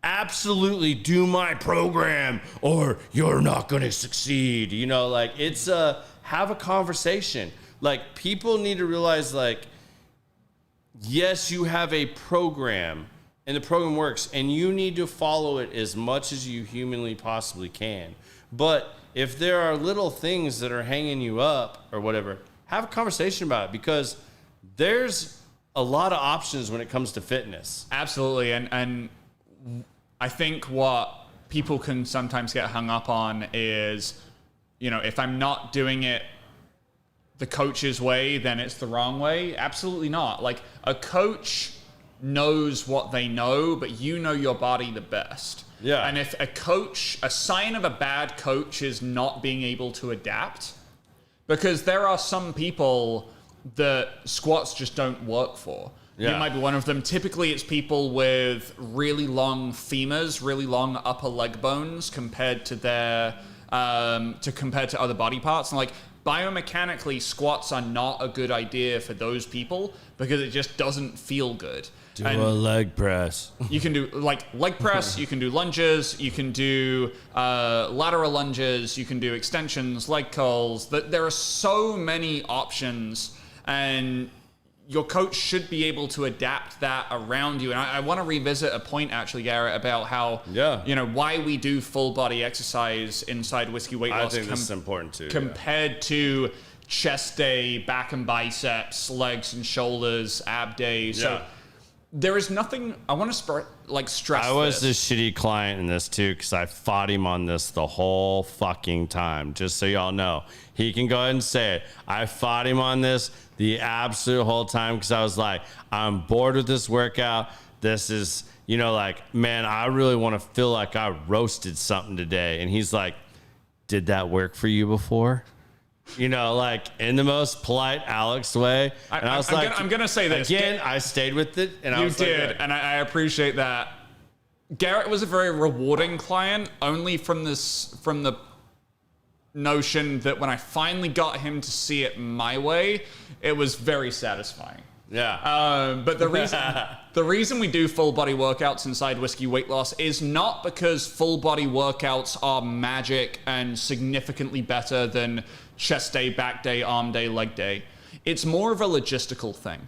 absolutely do my program or you're not going to succeed. It's have a conversation. Like, people need to realize, like, yes, you have a program and the program works and you need to follow it as much as you humanly possibly can. But if there are little things that are hanging you up or whatever, have a conversation about it because there's a lot of options when it comes to fitness. Absolutely. And I think what people can sometimes get hung up on is, if I'm not doing it the coach's way, then it's the wrong way. Absolutely not. Like, a coach knows what they know, but you know your body the best. Yeah. And if a sign of a bad coach is not being able to adapt, because there are some people that squats just don't work for. Yeah. You might be one of them. Typically, it's people with really long femurs, really long upper leg bones compared to their compared to other body parts. And like, biomechanically, squats are not a good idea for those people because it just doesn't feel good. Do a leg press. You can do like leg press, you can do lunges, you can do lateral lunges, you can do extensions, leg curls. There are so many options, and your coach should be able to adapt that around you. And I want to revisit a point, actually, Garrett, about how, why we do full body exercise inside Whiskey Weight Loss. I think this is important too. Compared to chest day, back and biceps, legs and shoulders, ab day. So there is nothing, I want to stress I was this. the shitty client in this too because I fought him on this the whole fucking time. Just so y'all know. He can go ahead and say it. I fought him on this the absolute whole time because I was like, I'm bored with this workout. This is, you know, like, man, I really want to feel like I roasted something today. And he's like, did that work for you before? You know, like in the most polite Alex way. And I was I'm going to say this. Again, I stayed with it. And I was did, like, and I appreciate that. Garrett was a very rewarding client, only from the notion that when I finally got him to see it my way, it was very satisfying. yeah. But the reason we do full body workouts inside Whiskey Weight Loss is not because full body workouts are magic and significantly better than chest day, back day, arm day, leg day. It's more of a logistical thing.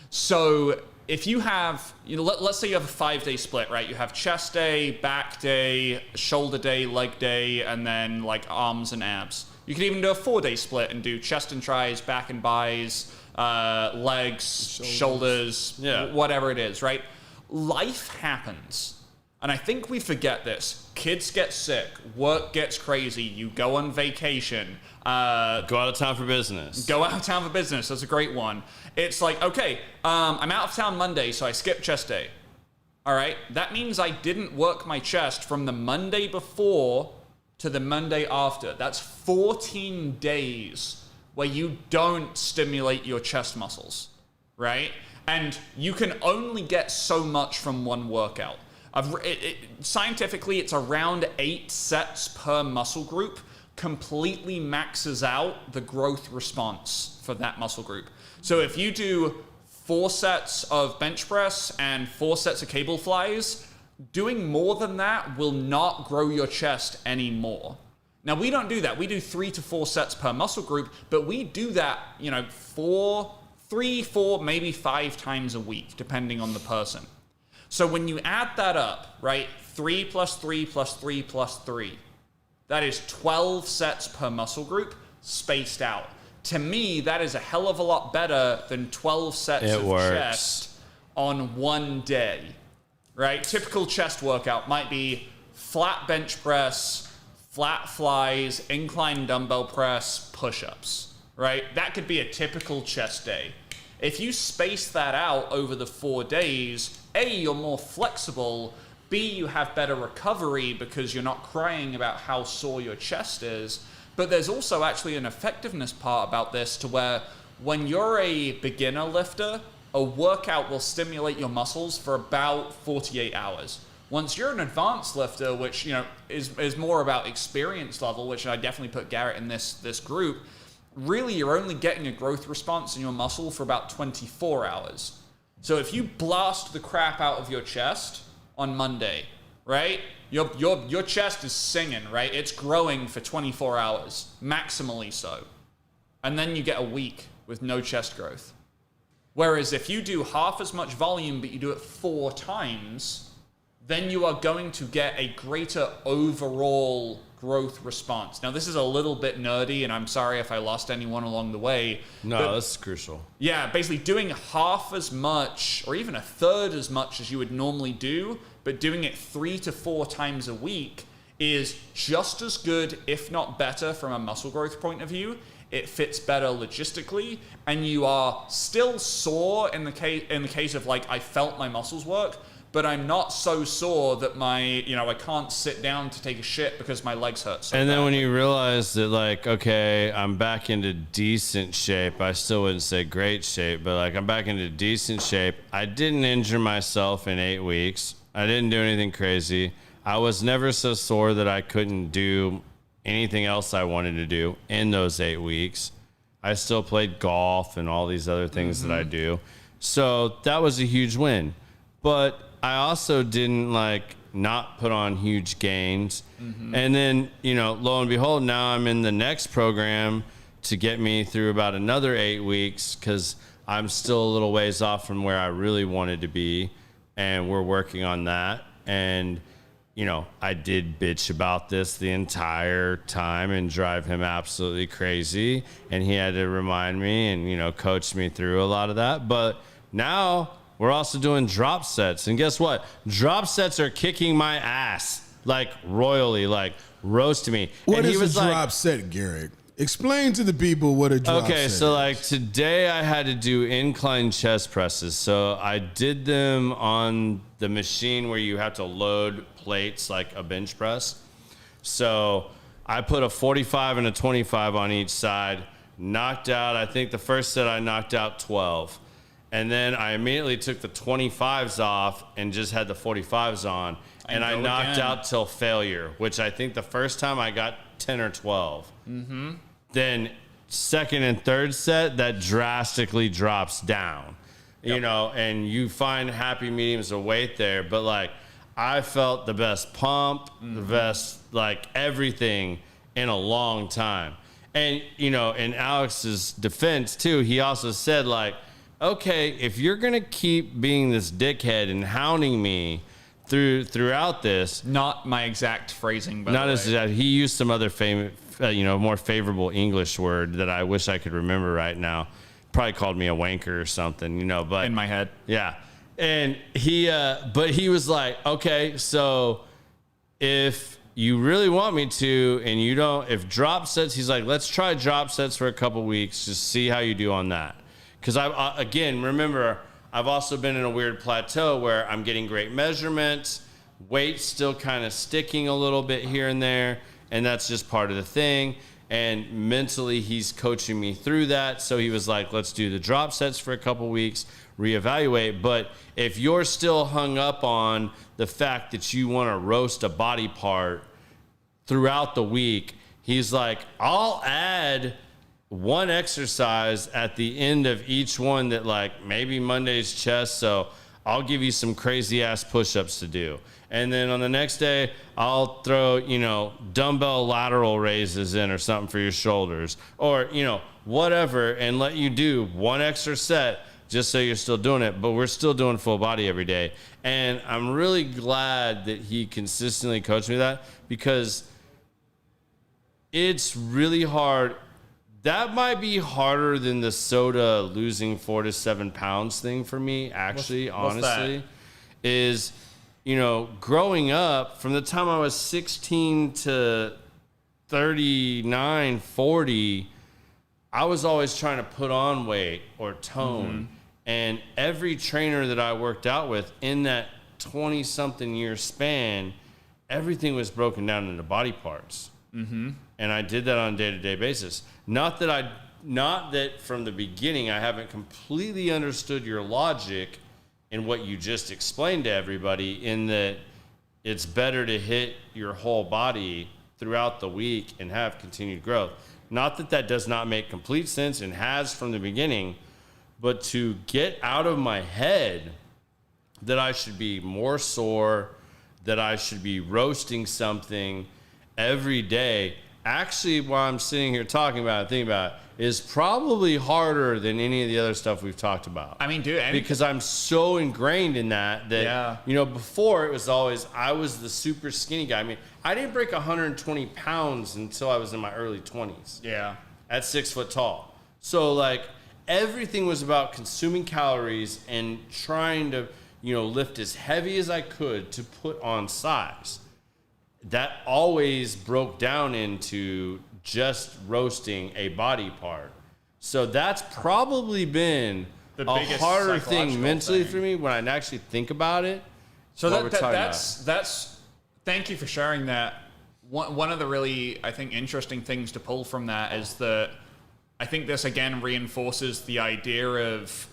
So if you have, you know, let's say you have a 5-day split, right? You have chest day, back day, shoulder day, leg day, and then like arms and abs. You could even do a 4-day split and do chest and tries, back and bis, legs, shoulders, whatever it is, right? Life happens. And I think we forget this. Kids get sick, work gets crazy, you go on vacation. Go out of town for business. Go out of town for business, that's a great one. It's like, okay, I'm out of town Monday, so I skip chest day. All right, that means I didn't work my chest from the Monday before to the Monday after. That's 14 days where you don't stimulate your chest muscles, right? And you can only get so much from one workout. Scientifically, it's around 8 sets per muscle group, completely maxes out the growth response for that muscle group. So if you do 4 sets of bench press and 4 sets of cable flies, doing more than that will not grow your chest anymore. Now, we don't do that. We do 3 to 4 sets per muscle group, but we do that, you know, 3, 4, maybe 5 times a week, depending on the person. So when you add that up, right, 3 plus 3 plus 3 plus 3, that is 12 sets per muscle group spaced out. To me, that is a hell of a lot better than 12 sets of chest on one day, right? Typical chest workout might be flat bench press, flat flies, incline dumbbell press, push-ups, right? That could be a typical chest day. If you space that out over the 4 days, A, you're more flexible, B, you have better recovery because you're not crying about how sore your chest is. But there's also actually an effectiveness part about this to where when you're a beginner lifter, a workout will stimulate your muscles for about 48 hours. Once you're an advanced lifter, which, you know, is more about experience level, which I definitely put Garrett in this group, really you're only getting a growth response in your muscle for about 24 hours. So if you blast the crap out of your chest on Monday, right? Your chest is singing, right? It's growing for 24 hours, maximally so. And then you get a week with no chest growth. Whereas if you do half as much volume, but you do it 4 times, then you are going to get a greater overall growth response. Now, this is a little bit nerdy, and I'm sorry if I lost anyone along the way. No, this is crucial. Yeah, basically doing half as much, or even a third as much as you would normally do, but doing it 3 to 4 times a week is just as good, if not better, from a muscle growth point of view. It fits better logistically, and you are still sore in the case of like, I felt my muscles work, but I'm not so sore that I can't sit down to take a shit because my legs hurt so And then bad. when you realize that, like, okay, I'm back into decent shape. I still wouldn't say great shape, but like I'm back into decent shape. I didn't injure myself in 8 weeks. I didn't do anything crazy. I was never so sore that I couldn't do anything else I wanted to do in those 8 weeks. I still played golf and all these other things that I do. So that was a huge win. But I also didn't not put on huge gains. And then, lo and behold, now I'm in the next program to get me through about another 8 weeks because I'm still a little ways off from where I really wanted to be. And we're working on that. And, I did bitch about this the entire time and drive him absolutely crazy. And he had to remind me and, coach me through a lot of that. But now we're also doing drop sets. And guess what? Drop sets are kicking my ass, royally, roasting me. What and is he was a drop set, Garrett? Explain to the people what a drop Okay, set so is. like today I had to do incline chest presses. So I did them on the machine where you have to load plates like a bench press. So I put a 45 and a 25 on each side, knocked out, I think the first set I knocked out 12. And then I immediately took the 25s off and just had the 45s on. And I knocked out till failure, which I think the first time I got 10 or 12. Mm-hmm. Then second and third set, that drastically drops down, you know, and you find happy mediums of weight there. But like, I felt the best pump, the best, like everything in a long time. And, you know, in Alex's defense too, he also said like, okay, if you're going to keep being this dickhead and hounding me throughout this. Not my exact phrasing, but not as exact. He used some other more favorable English word that I wish I could remember right now. Probably called me a wanker or something, you know, but in my head. Yeah. And but he was like, okay, so if you really want me to, and you don't, if drop sets, he's like, let's try drop sets for a couple weeks, just see how you do on that. Because again, remember, I've also been in a weird plateau where I'm getting great measurements, weight still kind of sticking a little bit here and there, and that's just part of the thing. And mentally, he's coaching me through that. So he was like, let's do the drop sets for a couple weeks, reevaluate. But if you're still hung up on the fact that you want to roast a body part throughout the week, he's like, I'll add one exercise at the end of each one that like maybe Monday's chest, so I'll give you some crazy ass push-ups to do. And then on the next day, I'll throw, you know, dumbbell lateral raises in or something for your shoulders or, you know, whatever, and let you do one extra set just so you're still doing it. But we're still doing full body every day. And I'm really glad that he consistently coached me that, because it's really hard. That might be harder than the soda losing 4 to 7 pounds thing for me, actually, honestly, is, you know, growing up from the time I was 16 to 39, 40, I was always trying to put on weight or tone. Mm-hmm. And every trainer that I worked out with in that 20-something year span, everything was broken down into body parts. Mm-hmm. And I did that on a day-to-day basis. Not that from the beginning I haven't completely understood your logic in what you just explained to everybody, in that it's better to hit your whole body throughout the week and have continued growth. Not that that does not make complete sense and has from the beginning, but to get out of my head that I should be more sore, that I should be roasting something every day. Actually, while I'm sitting here talking about it, thinking about it, is probably harder than any of the other stuff we've talked about. I mean, dude, because I'm so ingrained in that, you know, before it was always, I was the super skinny guy. I mean, I didn't break 120 pounds until I was in my early 20s. Yeah. At 6 foot tall. So like everything was about consuming calories and trying to, you know, lift as heavy as I could to put on size. That always broke down into just roasting a body part. So that's probably been a harder thing mentally for me when I actually think about it. So that's thank you for sharing that. One of the really, I think, interesting things to pull from that is that I think this again reinforces the idea of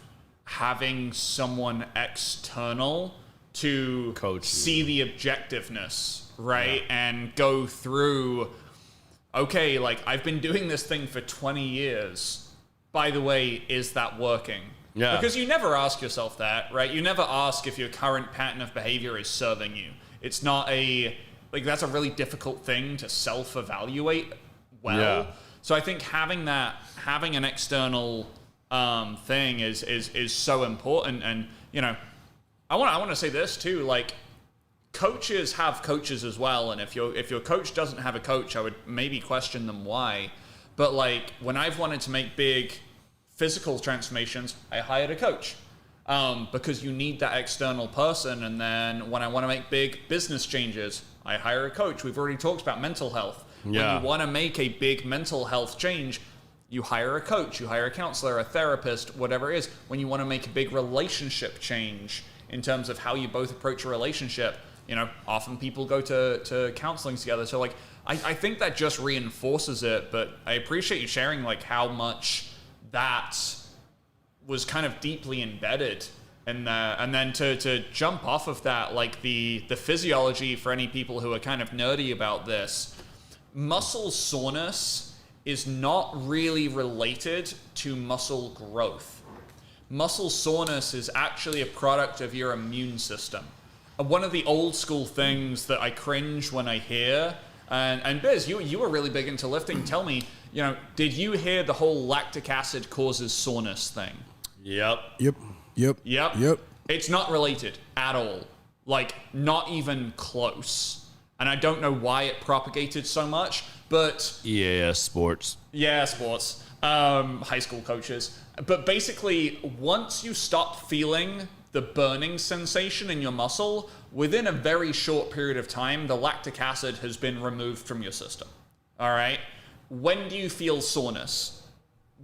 having someone external to coach see the objectiveness, right? Yeah. And go through, okay, like I've been doing this thing for 20 years. By the way, is that working? Yeah. Because you never ask yourself that, right? You never ask if your current pattern of behavior is serving you. It's not that's a really difficult thing to self-evaluate well. Yeah. So I think having an external thing is so important. And, you know, I want to say this too, like coaches have coaches as well. And if your coach doesn't have a coach, I would maybe question them why. But like when I've wanted to make big physical transformations, I hired a coach because you need that external person. And then when I want to make big business changes, I hire a coach. We've already talked about mental health. Yeah. When you want to make a big mental health change, you hire a coach, you hire a counselor, a therapist, whatever it is. When you want to make a big relationship change in terms of how you both approach a relationship, often people go to counseling together. So like, I think that just reinforces it, but I appreciate you sharing like how much that was kind of deeply embedded in there. And then to jump off of that, like the physiology for any people who are kind of nerdy about this, muscle soreness is not really related to muscle growth. Muscle soreness is actually a product of your immune system. One of the old school things that I cringe when I hear, and Biz, you were really big into lifting. Tell me, did you hear the whole lactic acid causes soreness thing? Yep. It's not related at all. Like, not even close. And I don't know why it propagated so much, but... Yeah, sports. Yeah, sports. High school coaches. But basically, once you stop feeling the burning sensation in your muscle, within a very short period of time, the lactic acid has been removed from your system. All right? When do you feel soreness?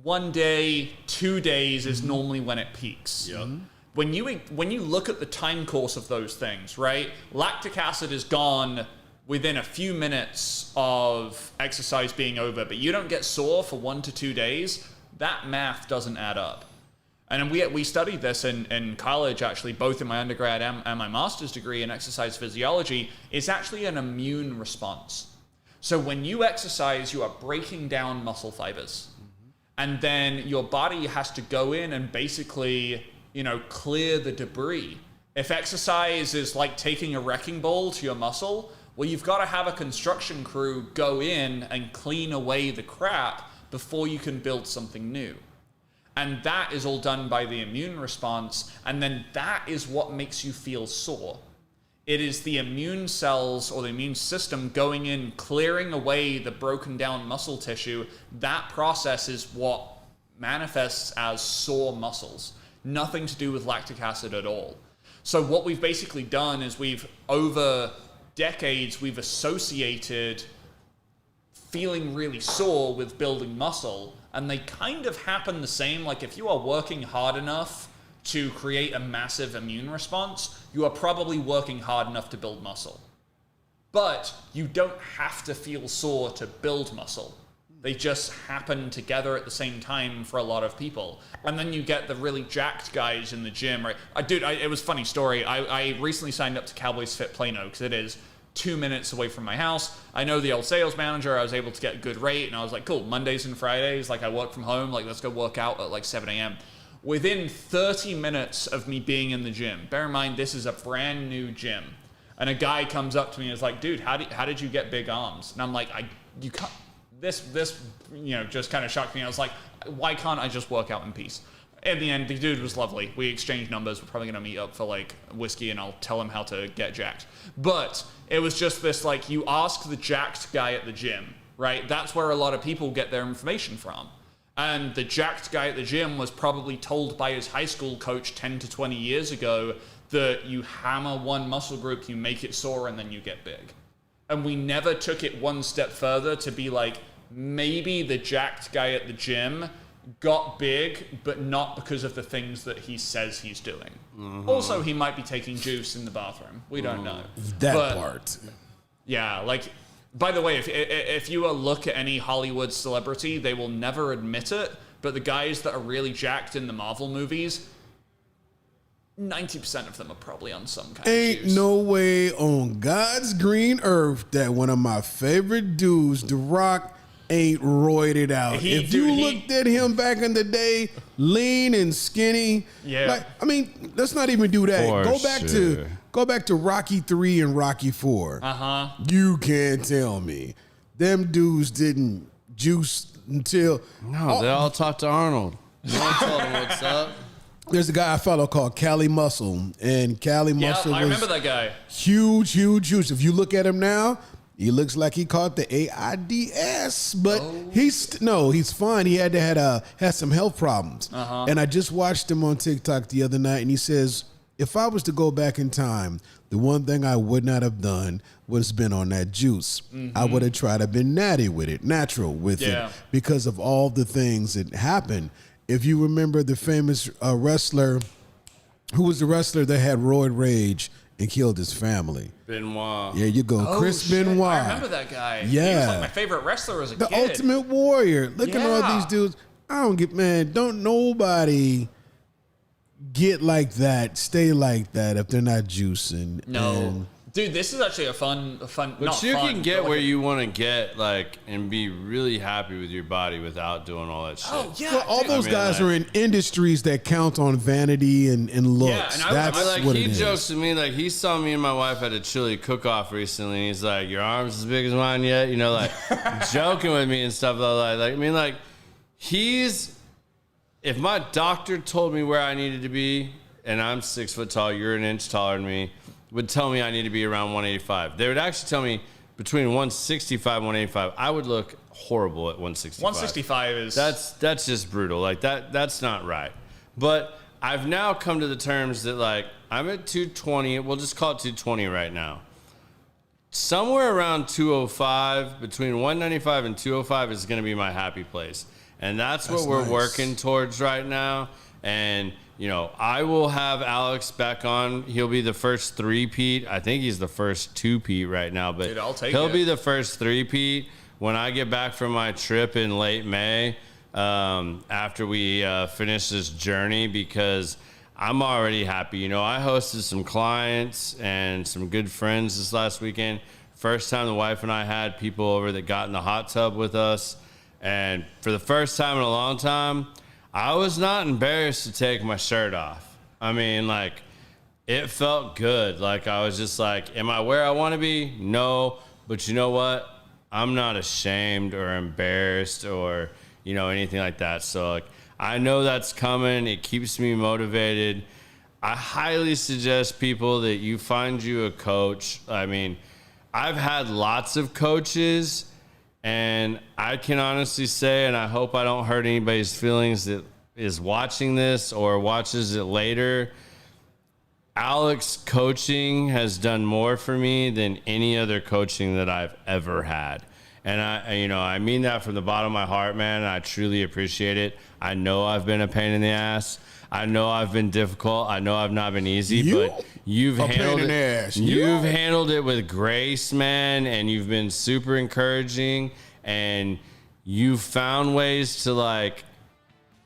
1 day, 2 days is normally when it peaks. Yep. When you look at the time course of those things, right? Lactic acid is gone within a few minutes of exercise being over, but you don't get sore for 1 to 2 days. That math doesn't add up. And we studied this in college, actually, both in my undergrad and my master's degree in exercise physiology. It's actually an immune response. So when you exercise, you are breaking down muscle fibers. And then your body has to go in and basically, clear the debris. If exercise is like taking a wrecking ball to your muscle, well, you've got to have a construction crew go in and clean away the crap before you can build something new. And that is all done by the immune response, and then that is what makes you feel sore. It is the immune cells or the immune system going in, clearing away the broken down muscle tissue. That process is what manifests as sore muscles. Nothing to do with lactic acid at all. So what we've basically done is over decades, we've associated feeling really sore with building muscle, and they kind of happen the same. Like if you are working hard enough to create a massive immune response, you are probably working hard enough to build muscle. But you don't have to feel sore to build muscle. They just happen together at the same time for a lot of people. And then you get the really jacked guys in the gym, right? It was a funny story. I recently signed up to Cowboys Fit Plano because it is 2 minutes away from my house. I know the old sales manager. I was able to get a good rate, and I was like, cool, Mondays and Fridays, like I work from home, like let's go work out at like 7 a.m. Within 30 minutes of me being in the gym, bear in mind, this is a brand new gym, and a guy comes up to me and is like, dude, how did you get big arms? And I'm like, you can't, this just kind of shocked me. I was like, why can't I just work out in peace? In the end, the dude was lovely. We exchanged numbers. We're probably going to meet up for like whiskey, and I'll tell him how to get jacked. But it was just this, like, you ask the jacked guy at the gym, right? That's where a lot of people get their information from. And the jacked guy at the gym was probably told by his high school coach 10 to 20 years ago that you hammer one muscle group, you make it sore, and then you get big. And we never took it one step further to be like, maybe the jacked guy at the gym got big, but not because of the things that he says he's doing. Mm-hmm. Also, he might be taking juice in the bathroom. We don't know. That part. Yeah, like, by the way, if you look at any Hollywood celebrity, they will never admit it, but the guys that are really jacked in the Marvel movies, 90% of them are probably on some kind of juice. Ain't no way on God's green earth that one of my favorite dudes, The Rock, ain't roided out. If you looked at him back in the day, lean and skinny, let's not even do that. Go back to Rocky 3 and Rocky 4. You can't tell me them dudes didn't juice until they all talked to Arnold. No one told him what's up. There's a guy I follow called Cali Muscle, and Cali Muscle I remember that guy. Huge. If you look at him now, he looks like he caught the AIDS, but he's fine. He had some health problems. And I just watched him on TikTok the other night, and he says, if I was to go back in time, the one thing I would not have done was been on that juice. I would have tried to been natural with it, because of all the things that happened. If you remember the famous wrestler, who was the wrestler that had roid rage and killed his family? Benoit. There you go. Chris Benoit. I remember that guy. Yeah. He was like my favorite wrestler as a kid. The Ultimate Warrior. Look at all these dudes. Don't nobody get like that, stay like that if they're not juicing. No. Dude, this is actually a fun. But you can get where you want to get, like, and be really happy with your body without doing all that shit. Oh, yeah. Well, all those guys are in industries that count on vanity and looks. Yeah, and that's what he it is. jokes to me, like, he saw me and my wife at a chili cook-off recently, and he's like, your arm's as big as mine yet? You know, like, joking with me and stuff like if my doctor told me where I needed to be, and I'm 6 foot tall, you're an inch taller than me, would tell me I need to be around 185. They would actually tell me between 165 and 185. I would look horrible at 165. 165 is... That's just brutal. Like, that's not right. But I've now come to the terms that, like, I'm at 220. We'll just call it 220 right now. Somewhere around 205, between 195 and 205 is going to be my happy place. And that's what we're working towards right now. And... you know, I will have Alex back on. He'll be the first three-peat. I think he's the first two-peat right now, but dude, I'll take he'll it. be the first three-peat when I get back from my trip in late May, after we finish this journey, because I'm already happy. You know, I hosted some clients and some good friends this last weekend. First time the wife and I had people over that got in the hot tub with us. And for the first time in a long time, I was not embarrassed to take my shirt off. I mean, like, it felt good. Like, I was just like, am I where I want to be? No. But you know what? I'm not ashamed or embarrassed or, you know, anything like that. So, like, I know that's coming. It keeps me motivated. I highly suggest people that you find you a coach. I mean, I've had lots of coaches. And I can honestly say, and I hope I don't hurt anybody's feelings that is watching this or watches it later, Alex coaching has done more for me than any other coaching that I've ever had. And I mean that from the bottom of my heart, man. And I truly appreciate it. I know I've been a pain in the ass. I know I've been difficult. I know I've not been easy, but you've handled it. You've handled it with grace, man, and you've been super encouraging, and you've found ways to, like,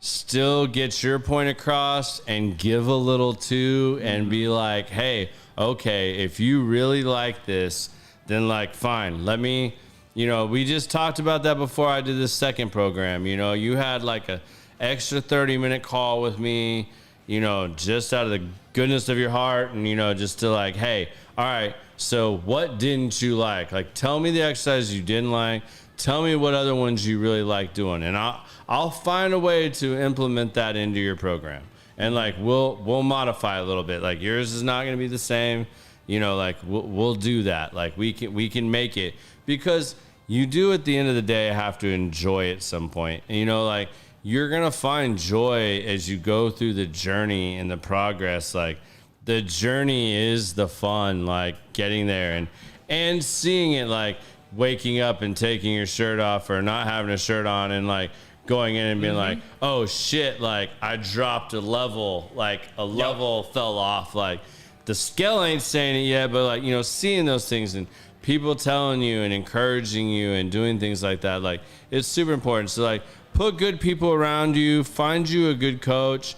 still get your point across and give a little too, and be like, hey, okay, if you really like this, then, like, fine, let me, you know, we just talked about that before I did this second program. You know, you had like a extra 30-minute call with me, you know, just out of the goodness of your heart, and, you know, just to, like, hey, all right, so what didn't you like? Like, tell me the exercise you didn't like. Tell me what other ones you really like doing, and I'll find a way to implement that into your program. And, like, we'll modify a little bit. Like, yours is not going to be the same, you know, like, we'll do that. Like, we can make it, because you do at the end of the day have to enjoy at some point. And, you know, like, you're going to find joy as you go through the journey and the progress. Like, the journey is the fun, like, getting there and seeing it, like, waking up and taking your shirt off or not having a shirt on and, like, going in and being like, oh shit, like, I dropped a level, like, a level fell off. Like, the scale ain't saying it yet, but, like, you know, seeing those things and people telling you and encouraging you and doing things like that, like, it's super important. So, like, put good people around you, find you a good coach.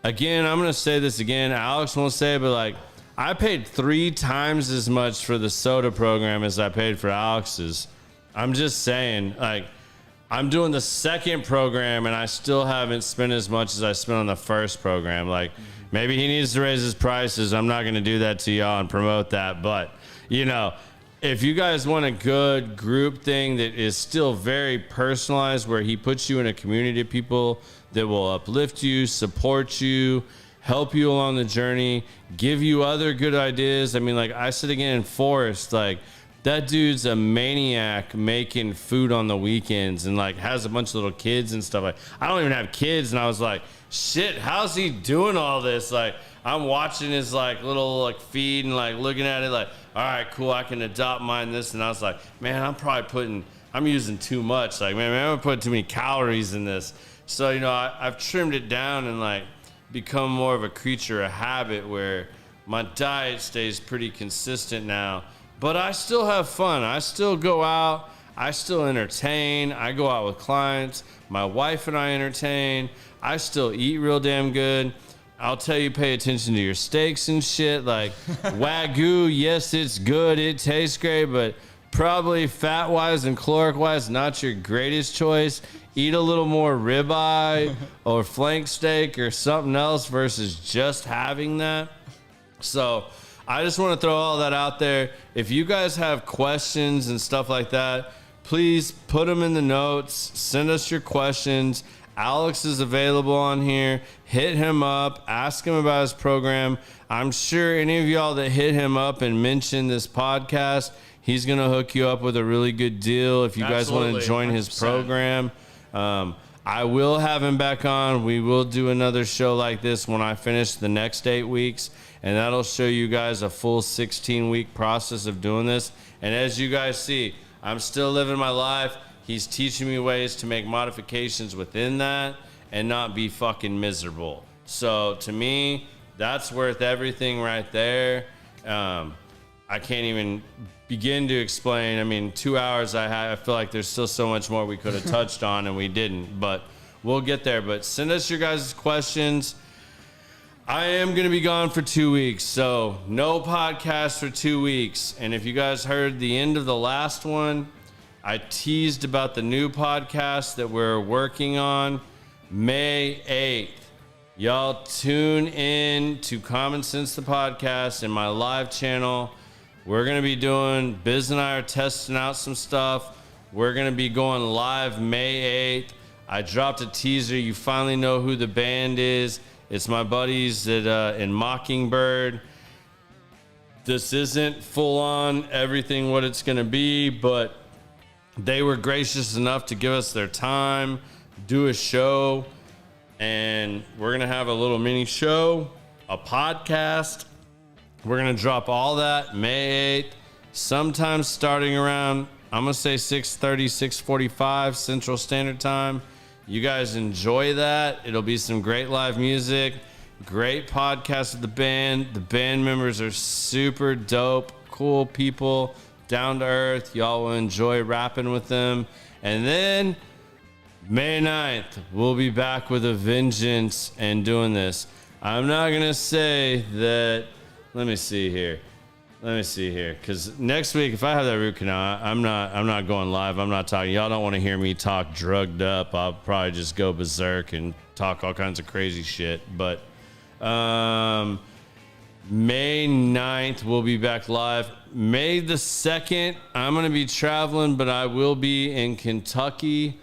Again, I'm going to say this again. Alex won't say it, but, like, I paid 3 times as much for the soda program as I paid for Alex's. I'm just saying, like, I'm doing the second program and I still haven't spent as much as I spent on the first program. Like, maybe he needs to raise his prices. I'm not going to do that to y'all and promote that. But, you know, if you guys want a good group thing that is still very personalized, where he puts you in a community of people that will uplift you, support you, help you along the journey, give you other good ideas. I mean, like, I said again, Forrest, like, that dude's a maniac making food on the weekends and, like, has a bunch of little kids and stuff. Like, I don't even have kids, and I was like, shit, how's he doing all this? Like, I'm watching his like little like feed and like looking at it like, all right, cool, I can adopt mine this. And I was like, man, I'm using too much. Like, man, I'm putting too many calories in this. So, you know, I've trimmed it down and like become more of a creature of habit where my diet stays pretty consistent now. But I still have fun. I still go out. I still entertain. I go out with clients. My wife and I entertain. I still eat real damn good. I'll tell you, pay attention to your steaks and shit. Like, Wagyu, yes, it's good. It tastes great, but probably fat-wise and caloric-wise, not your greatest choice. Eat a little more ribeye or flank steak or something else versus just having that. So I just want to throw all that out there. If you guys have questions and stuff like that, please put them in the notes. Send us your questions. Alex is available on here. Hit him up. Ask him about his program. I'm sure any of y'all that hit him up and mention this podcast, he's going to hook you up with a really good deal if you guys want to join 100%. His program. I will have him back on. We will do another show like this when I finish the next 8 weeks, and that'll show you guys a full 16-week process of doing this. And as you guys see, I'm still living my life. He's teaching me ways to make modifications within that and not be fucking miserable. So to me, that's worth everything right there. I can't even begin to explain. I mean, 2 hours I feel like there's still so much more we could have touched on and we didn't, but we'll get there. But send us your guys' questions. I am going to be gone for 2 weeks, so no podcast for 2 weeks. And if you guys heard the end of the last one, I teased about the new podcast that we're working on May 8th. Y'all tune in to Common Sense the Podcast in my live channel. We're going to be doing, Biz and I are testing out some stuff. We're going to be going live May 8th. I dropped a teaser. You finally know who the band is. It's my buddies in Mockingbird. This isn't full on everything what it's going to be, but they were gracious enough to give us their time, do a show, and we're going to have a little mini show, a podcast. We're going to drop all that May 8th, sometime starting around, I'm going to say 6:30, 6:45 Central Standard Time. You guys enjoy that. It'll be some great live music, great podcast with the band. The band members are super dope, cool people. Down to earth. Y'all will enjoy rapping with them. And then May 9th, we'll be back with a vengeance and doing this. I'm not going to say that. Let me see here. Because next week, if I have that root canal, I'm not going live. I'm not talking. Y'all don't want to hear me talk drugged up. I'll probably just go berserk and talk all kinds of crazy shit. But May 9th, we'll be back live. May the 2nd, I'm going to be traveling, but I will be in Kentucky.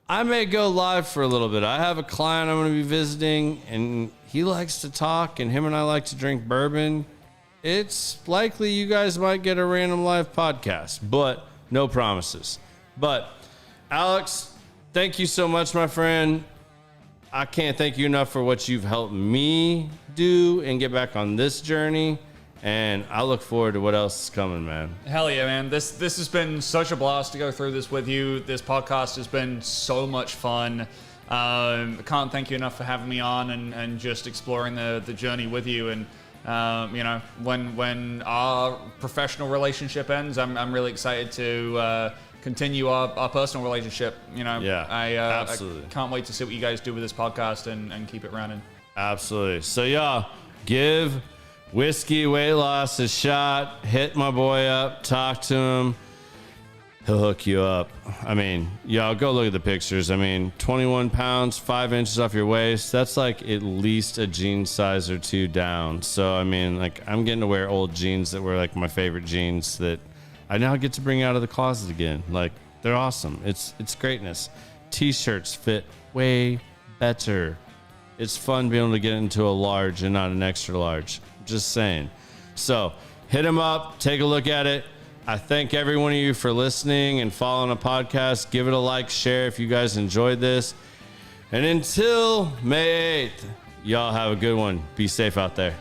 I may go live for a little bit. I have a client I'm going to be visiting, and he likes to talk, and him and I like to drink bourbon. It's likely you guys might get a random live podcast, but no promises. But, Alex, thank you so much, my friend. I can't thank you enough for what you've helped me do and get back on this journey. And I look forward to what else is coming, man. Hell yeah, man. This has been such a blast to go through this with you. This podcast has been so much fun. I can't thank you enough for having me on and just exploring the journey with you. And, you know, when our professional relationship ends, I'm really excited to continue our personal relationship. You know, yeah, absolutely. I can't wait to see what you guys do with this podcast and keep it running. Absolutely. So, y'all, give Whiskey Weight Loss a shot. Hit my boy up. Talk to him. He'll hook you up. I mean, y'all, go look at the pictures. I mean, 21 pounds, 5 inches off your waist. That's like at least a jean size or two down. So, I mean, like, I'm getting to wear old jeans that were like my favorite jeans that I now get to bring out of the closet again. Like, they're awesome. It's greatness. T-shirts fit way better. It's fun being able to get into a large and not an extra large. Just saying. So hit him up. Take a look at it. I thank every one of you for listening and following the podcast. Give it a like, share if you guys enjoyed this. And until May 8th, y'all have a good one. Be safe out there.